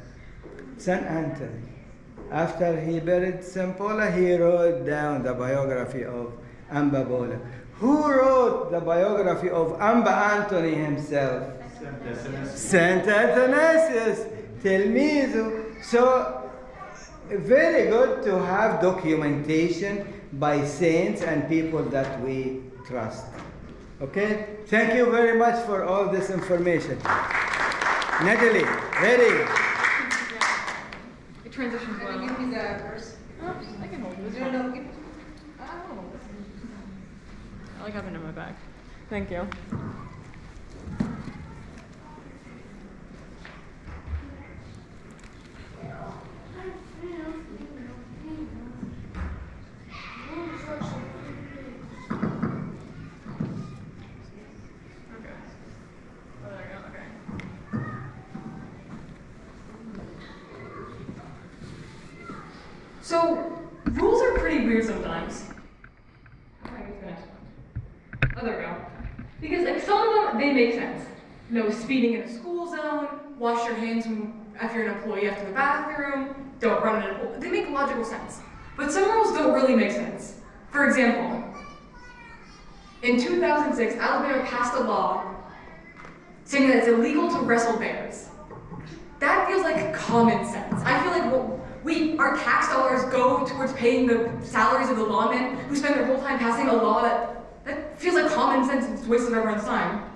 St. Anthony. After he buried St. Paul, he wrote down the biography of Amba Bola. Who wrote the biography of Amba Anthony himself? St. Athanasius, تلميذه. So, very good to have documentation by saints and people that we trust. Okay? Thank you very much for all this information. Natalie, ready? Transitions well. Give me the verse. Oh, I can hold it. No, give me. I like having it in my bag. Thank you. So, rules are pretty weird sometimes. Oh, there we go. Because like some of them, they make sense. No speeding in a school zone, wash your hands after you're an employee after the bathroom, don't run in a pool. They make logical sense. But some rules don't really make sense. For example, in 2006, Alabama passed a law saying that it's illegal to wrestle bears. That feels like common sense. I feel like our tax dollars go towards paying the salaries of the lawmen who spend their whole time passing a law that feels like common sense and it's a waste of everyone's time.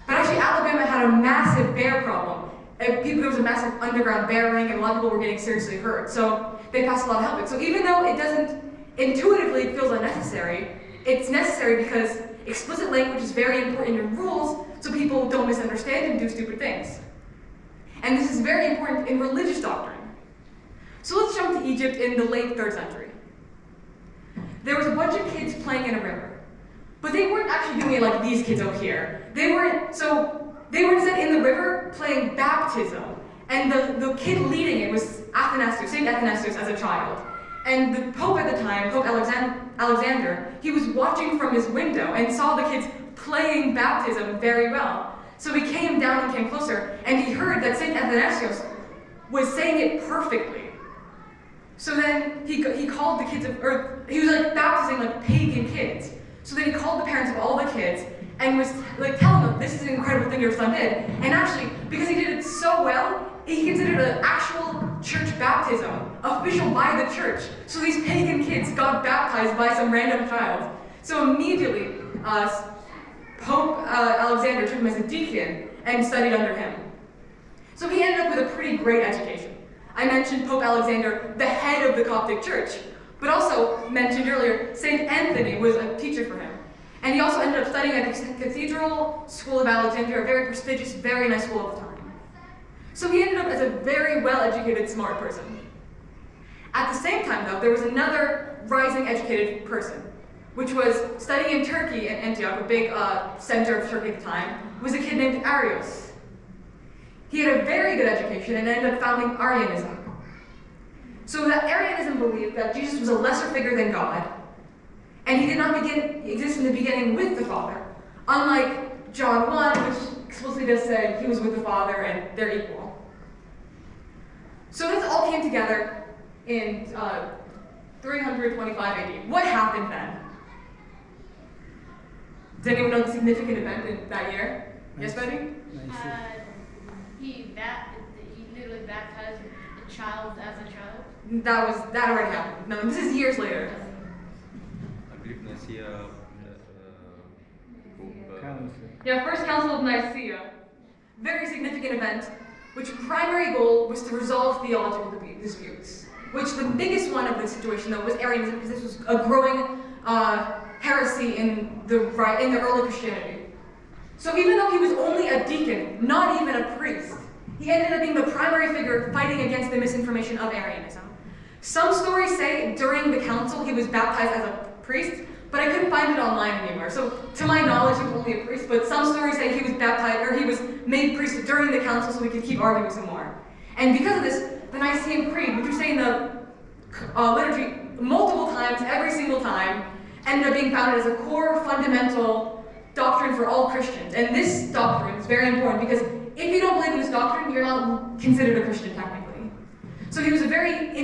But actually, Alabama had a massive bear problem. There was a massive underground bear ring, and a lot of people were getting seriously hurt. So they passed a law to help it. So even though it doesn't intuitively feels unnecessary, it's necessary because explicit language is very important in rules so people don't misunderstand and do stupid things. And this is very important in religious doctrine. So let's jump to Egypt in the late 3rd century. There was a bunch of kids playing in a river. But they weren't actually doing it like these kids over here. They were instead in the river playing baptism. And the kid leading it was Athanasius, St. Athanasius as a child. And the Pope at the time, Pope Alexander, he was watching from his window and saw the kids playing baptism very well. So he came down and came closer, and he heard that St. Athanasius was saying it perfectly. So then he called the kids, or he was like baptizing like pagan kids. So then he called the parents of all the kids and was like telling them, this is an incredible thing your son did. And actually, because he did it so well, he considered an actual church baptism, official by the church. So these pagan kids got baptized by some random child. So immediately, Pope Alexander took him as a deacon and studied under him. So he ended up with a pretty great education. I mentioned Pope Alexander, the head of the Coptic Church, but also mentioned earlier, St. Anthony was a teacher for him. And he also ended up studying at the Cathedral School of Alexandria, a very prestigious, very nice school at the time. So he ended up as a very well-educated, smart person. At the same time, though, there was another rising educated person, which was studying in Turkey at Antioch, a big center of Turkey at the time, was a kid named Arius. He had a very good education and ended up founding Arianism. So that Arianism believed that Jesus was a lesser figure than God, and he did not exist in the beginning with the Father, unlike John 1, which explicitly does say he was with the Father and they're equal. So this all came together in 325 AD. What happened then? Does anyone know the significant event in that year? Yes, Betty? He literally baptized a child as a child. That already happened. No, this is years later. I believe Nicaea Yeah, First Council of Nicaea. Very significant event, which primary goal was to resolve theological disputes. Which the biggest one of the situation though was Arianism, because this was a growing heresy in the early Christianity. So even though he was only a deacon, not even a priest, he ended up being the primary figure fighting against the misinformation of Arianism. Some stories say during the council he was baptized as a priest, but I couldn't find it online anywhere. So to my knowledge, he was only a priest, but some stories say he was baptized, or he was made priest during the council so we could keep arguing some more. And because of this, the Nicene Creed, which we say in the liturgy multiple times, every single time, ended up being founded as a core fundamental doctrine for all Christians. And this doctrine is very important because if you don't believe in this doctrine, you're not considered a Christian technically. So he was a very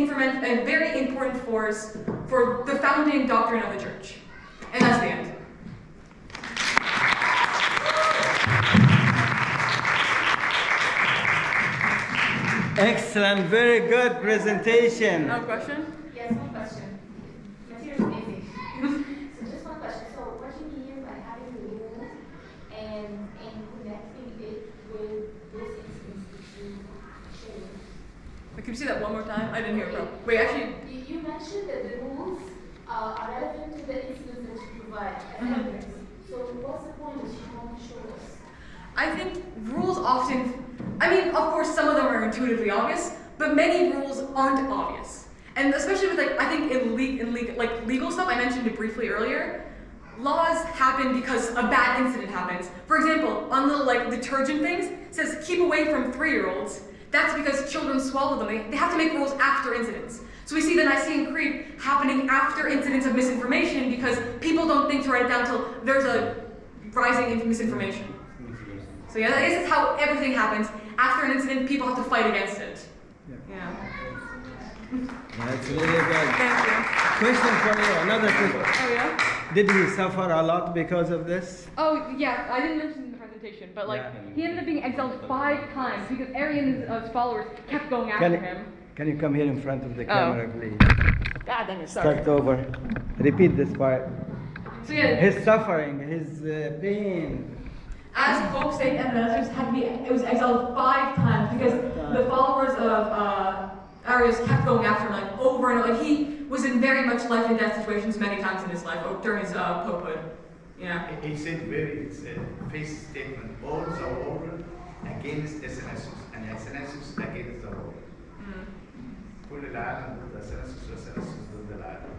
important force for the founding doctrine of the church. And that's the end. Excellent, very good presentation. No question? Yes, one question. Material's amazing. So just one question. So what do you mean by having the rules and connecting it with those incidents that you shared? Wait, can you say that one more time? I didn't hear it from. Wait, actually. You mentioned that the rules are relevant to the incidents that you provide as evidence. So what's the point that you want to show us? I think rules often, of course some of them are intuitively obvious, but many rules aren't obvious. And especially with in legal stuff, I mentioned it briefly earlier, laws happen because a bad incident happens. For example, on the detergent things, it says keep away from 3-year-olds. That's because children swallow them. They have to make rules after incidents. So we see the Nicene Creed happening after incidents of misinformation because people don't think to write it down until there's a rising into misinformation. So yeah, this is how everything happens. After an incident, people have to fight against it. Yeah. That's really good. Thank you. Question for you, another question. Oh yeah? Did he suffer a lot because of this? Oh yeah, I didn't mention in the presentation, but he ended up being exiled 5 times because Arian's followers kept going after him. Can you come here in front of the camera, please? Ah, dang it, sorry. Start over. Repeat this part. So yeah. His suffering, his pain. As Pope St. Athanasius it was exiled 5 times because the followers of Arius kept going after him over and over. He was in very much life and death situations many times in his life during his popehood. Yeah. He said it's a face statement. All the world against Athanasius and Athanasius against the world. كل العالم ضد أثناسيوس وأثناسيوس ضد العالم.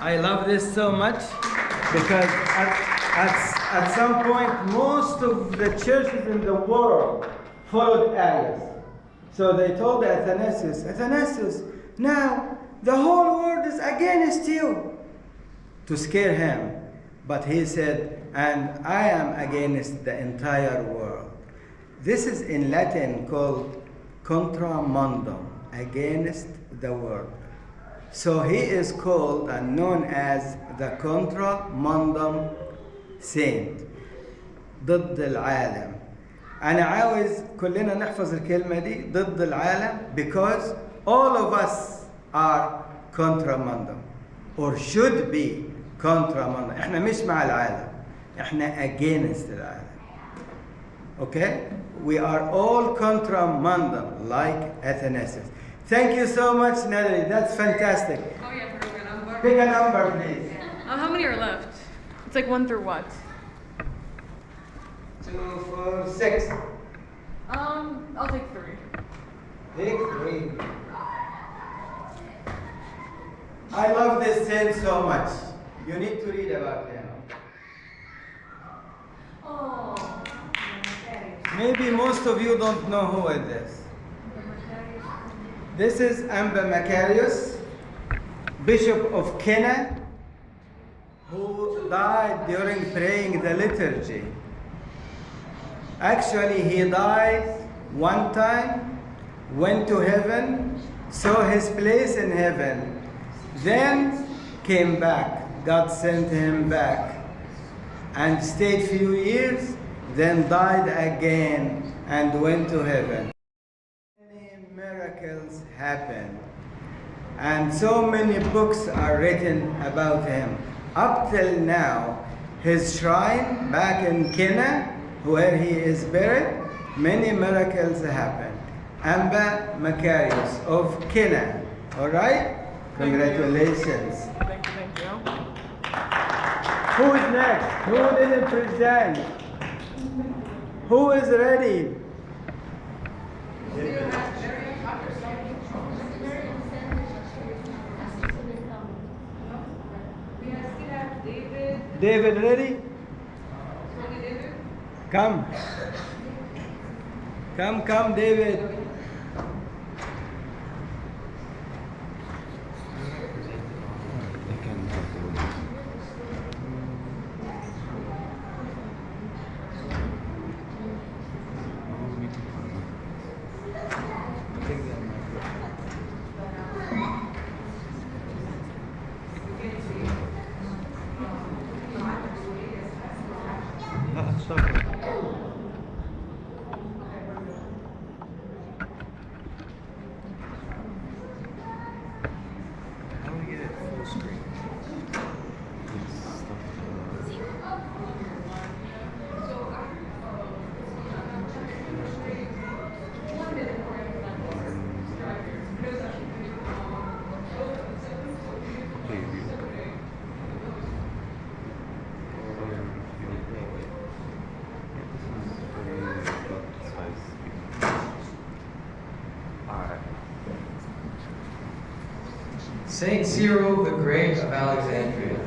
I love this so much because at some point most of the churches in the world followed Arius. So they told Athanasius, now the whole world is against you, to scare him. But he said, and I am against the entire world. This is in Latin called contra mundum, against the world. So he is called and known as the contra mundum saint, ضد العالم. أنا عاوز كلنا نحفظ الكلمة دي ضد العالم because all of us are contra mundum or should be contra mundum. إحنا مش مع العالم، إحنا against العالم. Okay? We are all contra mundum like Athanasius. Thank you so much, Natalie. That's fantastic. Oh yeah, pick a number. Pick a number, please. How many are left? It's 1 through what? 2, 4, 6. I'll take 3. Take 3. I love this saint so much. You need to read about him. Oh. Maybe most of you don't know who is this. This is Macarius, Bishop of Kenya, who died during praying the liturgy. Actually, he died one time, went to heaven, saw his place in heaven, then came back. God sent him back and stayed few years, then died again and went to heaven. Many miracles happened, and so many books are written about him. Up till now, his shrine back in Kenya, where he is buried, many miracles happened. Amba Macarius of Kenya. All right? Congratulations. Thank you. Who is next? Who didn't present? Who is ready? David ready? Come. Come, David. Saint Cyril the Great of Alexandria.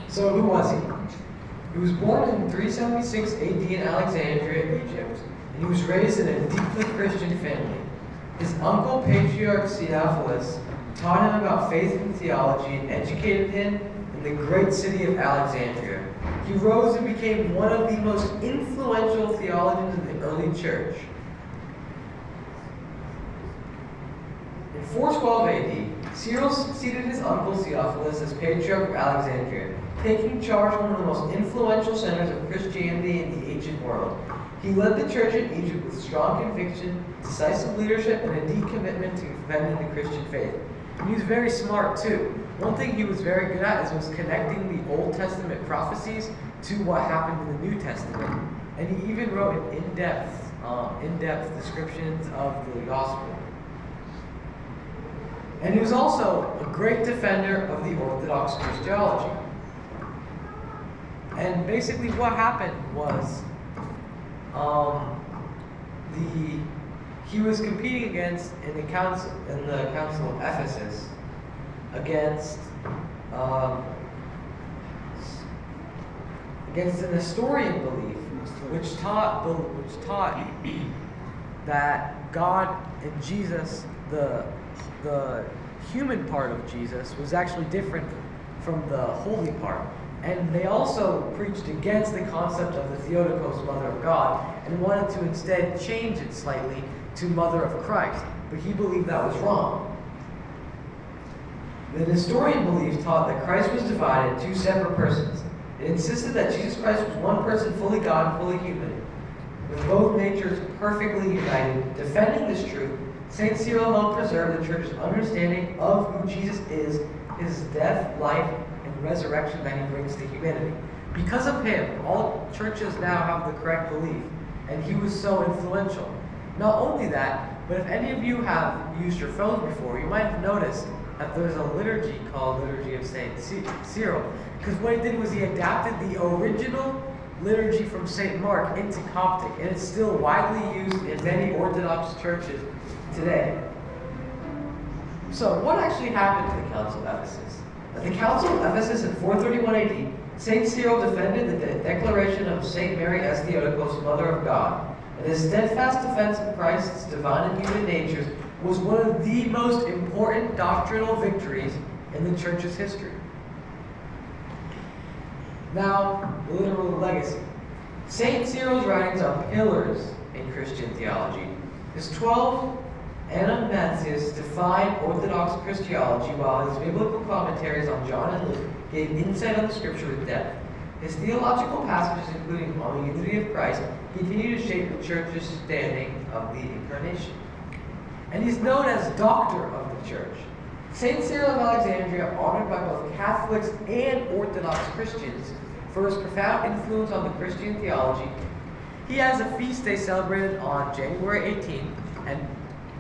So who was he? He was born in 376 AD in Alexandria, Egypt, and he was raised in a deeply Christian family. His uncle, Patriarch Theophilus, taught him about faith and theology and educated him in the great city of Alexandria. He rose and became one of the most influential theologians in the early church. In 412 AD, Cyril succeeded his uncle Theophilus as Patriarch of Alexandria, taking charge of one of the most influential centers of Christianity in the ancient world. He led the church in Egypt with strong conviction, decisive leadership, and a deep commitment to defending the Christian faith. And he was very smart too. One thing he was very good at was connecting the Old Testament prophecies to what happened in the New Testament. And he even wrote an in-depth descriptions of the gospel. And he was also a great defender of the Orthodox Christology. And basically what happened was he was competing against in the council of Ephesus against an Nestorian belief, which taught that God and Jesus, the human part of Jesus, was actually different from the holy part. And they also preached against the concept of the Theotokos, Mother of God, and wanted to instead change it slightly to Mother of Christ. But he believed that was wrong. The Nestorian belief taught that Christ was divided into two separate persons. It insisted that Jesus Christ was one person, fully God and fully human, with both natures perfectly united. Defending this truth, St. Cyril helped preserve the Church's understanding of who Jesus is, his death, life, and resurrection that he brings to humanity. Because of him, all churches now have the correct belief, and he was so influential. Not only that, but if any of you have used your phones before, you might have noticed that there's a liturgy called Liturgy of St. Cyril, because what he did was he adapted the original liturgy from St. Mark into Coptic, and it's still widely used in many Orthodox churches today. So, what actually happened to the Council of Ephesus? At the Council of Ephesus in 431 AD, St. Cyril defended the declaration of St. Mary as Theotokos, Mother of God, and his steadfast defense of Christ's divine and human natures was one of the most important doctrinal victories in the Church's history. Now, the literal legacy. St. Cyril's writings are pillars in Christian theology. His 12 Anabasis define Orthodox Christology, while his biblical commentaries on John and Luke gave insight on the Scripture with depth. His theological passages, including on the unity of Christ, continue to shape the Church's standing of the Incarnation. And he's known as Doctor of the Church. St. Cyril of Alexandria, honored by both Catholics and Orthodox Christians for his profound influence on the Christian theology. He has a feast day celebrated on January 18th and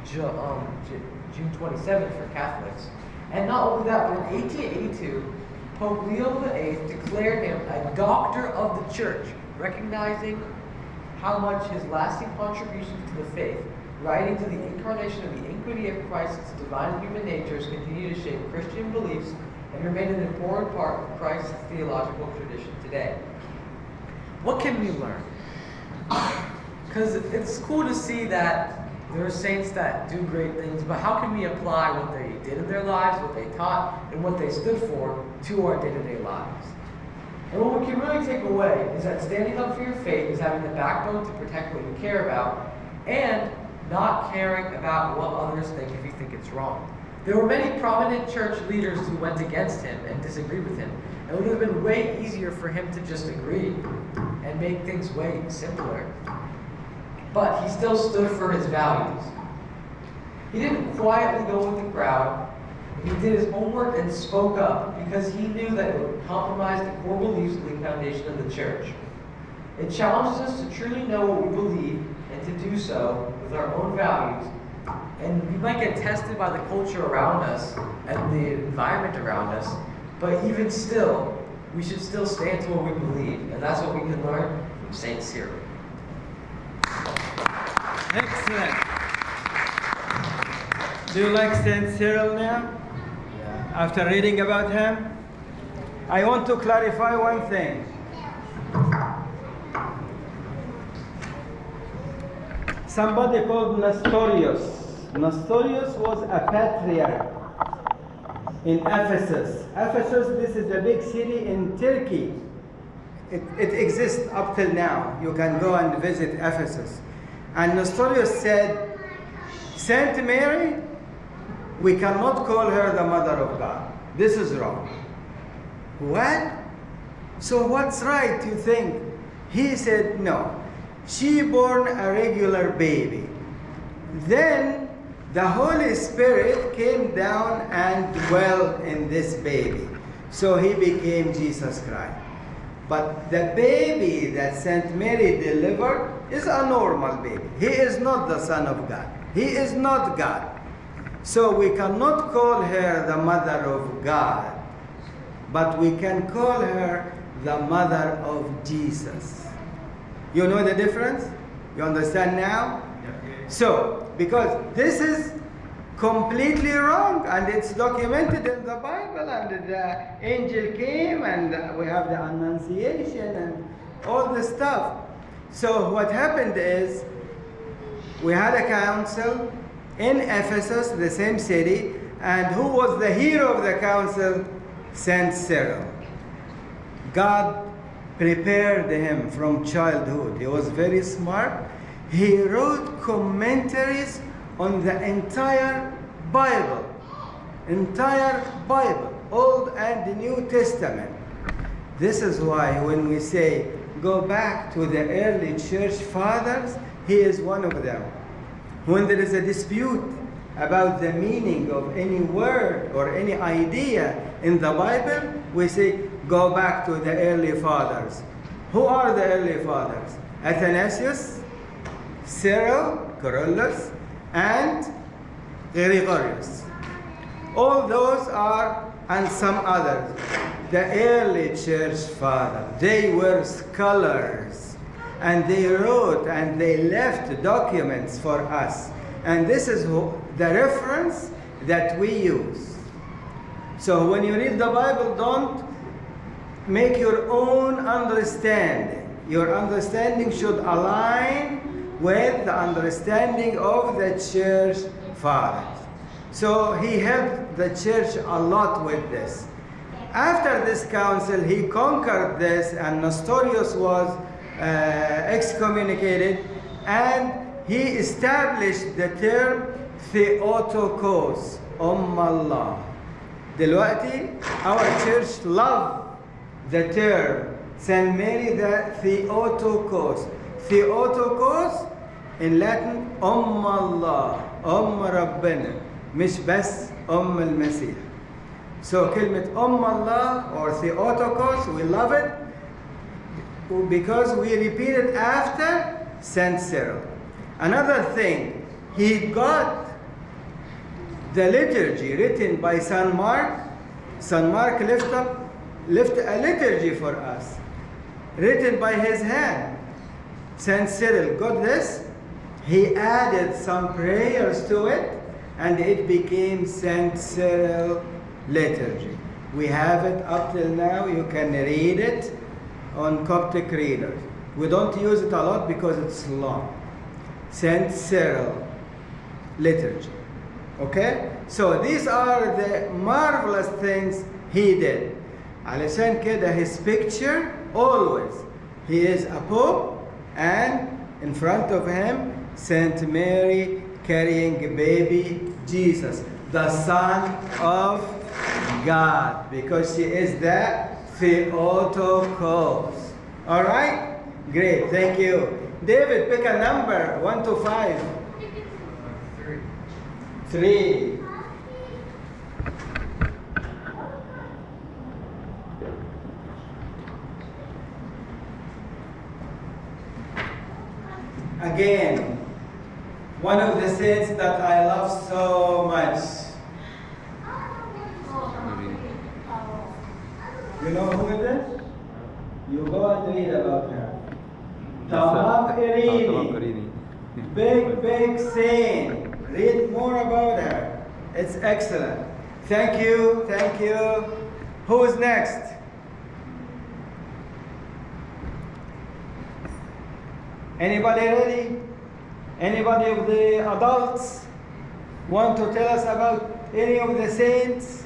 June 27th for Catholics. And not only that, but in 1882, Pope Leo VIII declared him a Doctor of the Church, recognizing how much his lasting contributions to the faith, writing to the incarnation of the iniquity of Christ's divine and human natures, continue to shape Christian beliefs and remain an important part of Christ's theological tradition today. What can we learn? Because it's cool to see that there are saints that do great things, but how can we apply what they did in their lives, what they taught, and what they stood for to our day-to-day lives? And what we can really take away is that standing up for your faith is having the backbone to protect what you care about, and not caring about what others think if you think it's wrong. There were many prominent church leaders who went against him and disagreed with him. It would have been way easier for him to just agree and make things way simpler. But he still stood for his values. He didn't quietly go with the crowd. He did his homework and spoke up because he knew that it would compromise the core beliefs of the foundation of the church. It challenges us to truly know what we believe and to do so with our own values. And we might get tested by the culture around us and the environment around us, but even still, we should still stand to what we believe. And that's what we can learn from St. Cyril. Excellent. Do you like St. Cyril now? Yeah. After reading about him? I want to clarify one thing. Somebody called Nestorius. Nestorius was a patriarch in Ephesus. Ephesus, this is a big city in Turkey. It exists up till now. You can go and visit Ephesus. And Nestorius said, Saint Mary, we cannot call her the mother of God. This is wrong. What? So what's right, you think? He said, no. She born a regular baby. Then the Holy Spirit came down and dwelled in this baby. So he became Jesus Christ. But the baby that Saint Mary delivered is a normal baby. He is not the Son of God. He is not God. So we cannot call her the Mother of God, but we can call her the Mother of Jesus. You know the difference? You understand now? So, because this is completely wrong, and it's documented in the Bible, and the angel came, and we have the Annunciation, and all the stuff. So what happened is, we had a council in Ephesus, the same city, and who was the hero of the council? Saint Cyril. God prepared him from childhood. He was very smart. He wrote commentaries on the entire Bible, Old and New Testament. This is why when we say, go back to the early church fathers, he is one of them. When there is a dispute about the meaning of any word or any idea in the Bible, we say, go back to the early fathers. Who are the early fathers? Athanasius, Cyril, Carolus, and Gregorius. All those are, and some others, the early church fathers. They were scholars, and they wrote and they left documents for us. And this is the reference that we use. So when you read the Bible, don't make your own understanding. Your understanding should align with the understanding of the church fathers. So he helped the church a lot with this. After this council, he conquered this, and Nestorius was excommunicated, and he established the term Theotokos, Allah. دلوقتي our church love the term Saint Mary the Theotokos. Theotokos in Latin Allah, ربنا, مش بس المسيح. So كلمة Allah or Theotokos, we love it because we repeat it after Saint Cyril. Another thing, he got the liturgy written by Saint Mark. Saint Mark left a liturgy for us, written by his hand. Saint Cyril got this. He added some prayers to it, and it became Saint Cyril liturgy. We have it up till now. You can read it on Coptic readers. We don't use it a lot because it's long. Saint Cyril liturgy. Okay? So these are the marvelous things he did. علشان كده his picture always, he is a pope, and in front of him Saint Mary carrying baby Jesus, the Son of God, because she is the Theotokos. All right? Great, thank you. David, pick a number, 1 to 5. 3. Again, one of the saints that I love so much. You know who it is? You go and read about her. Tamar Irini. Big saint. Read more about her. It's excellent. Thank you, thank you. Who's next? Anybody ready? Anybody of the adults want to tell us about any of the saints?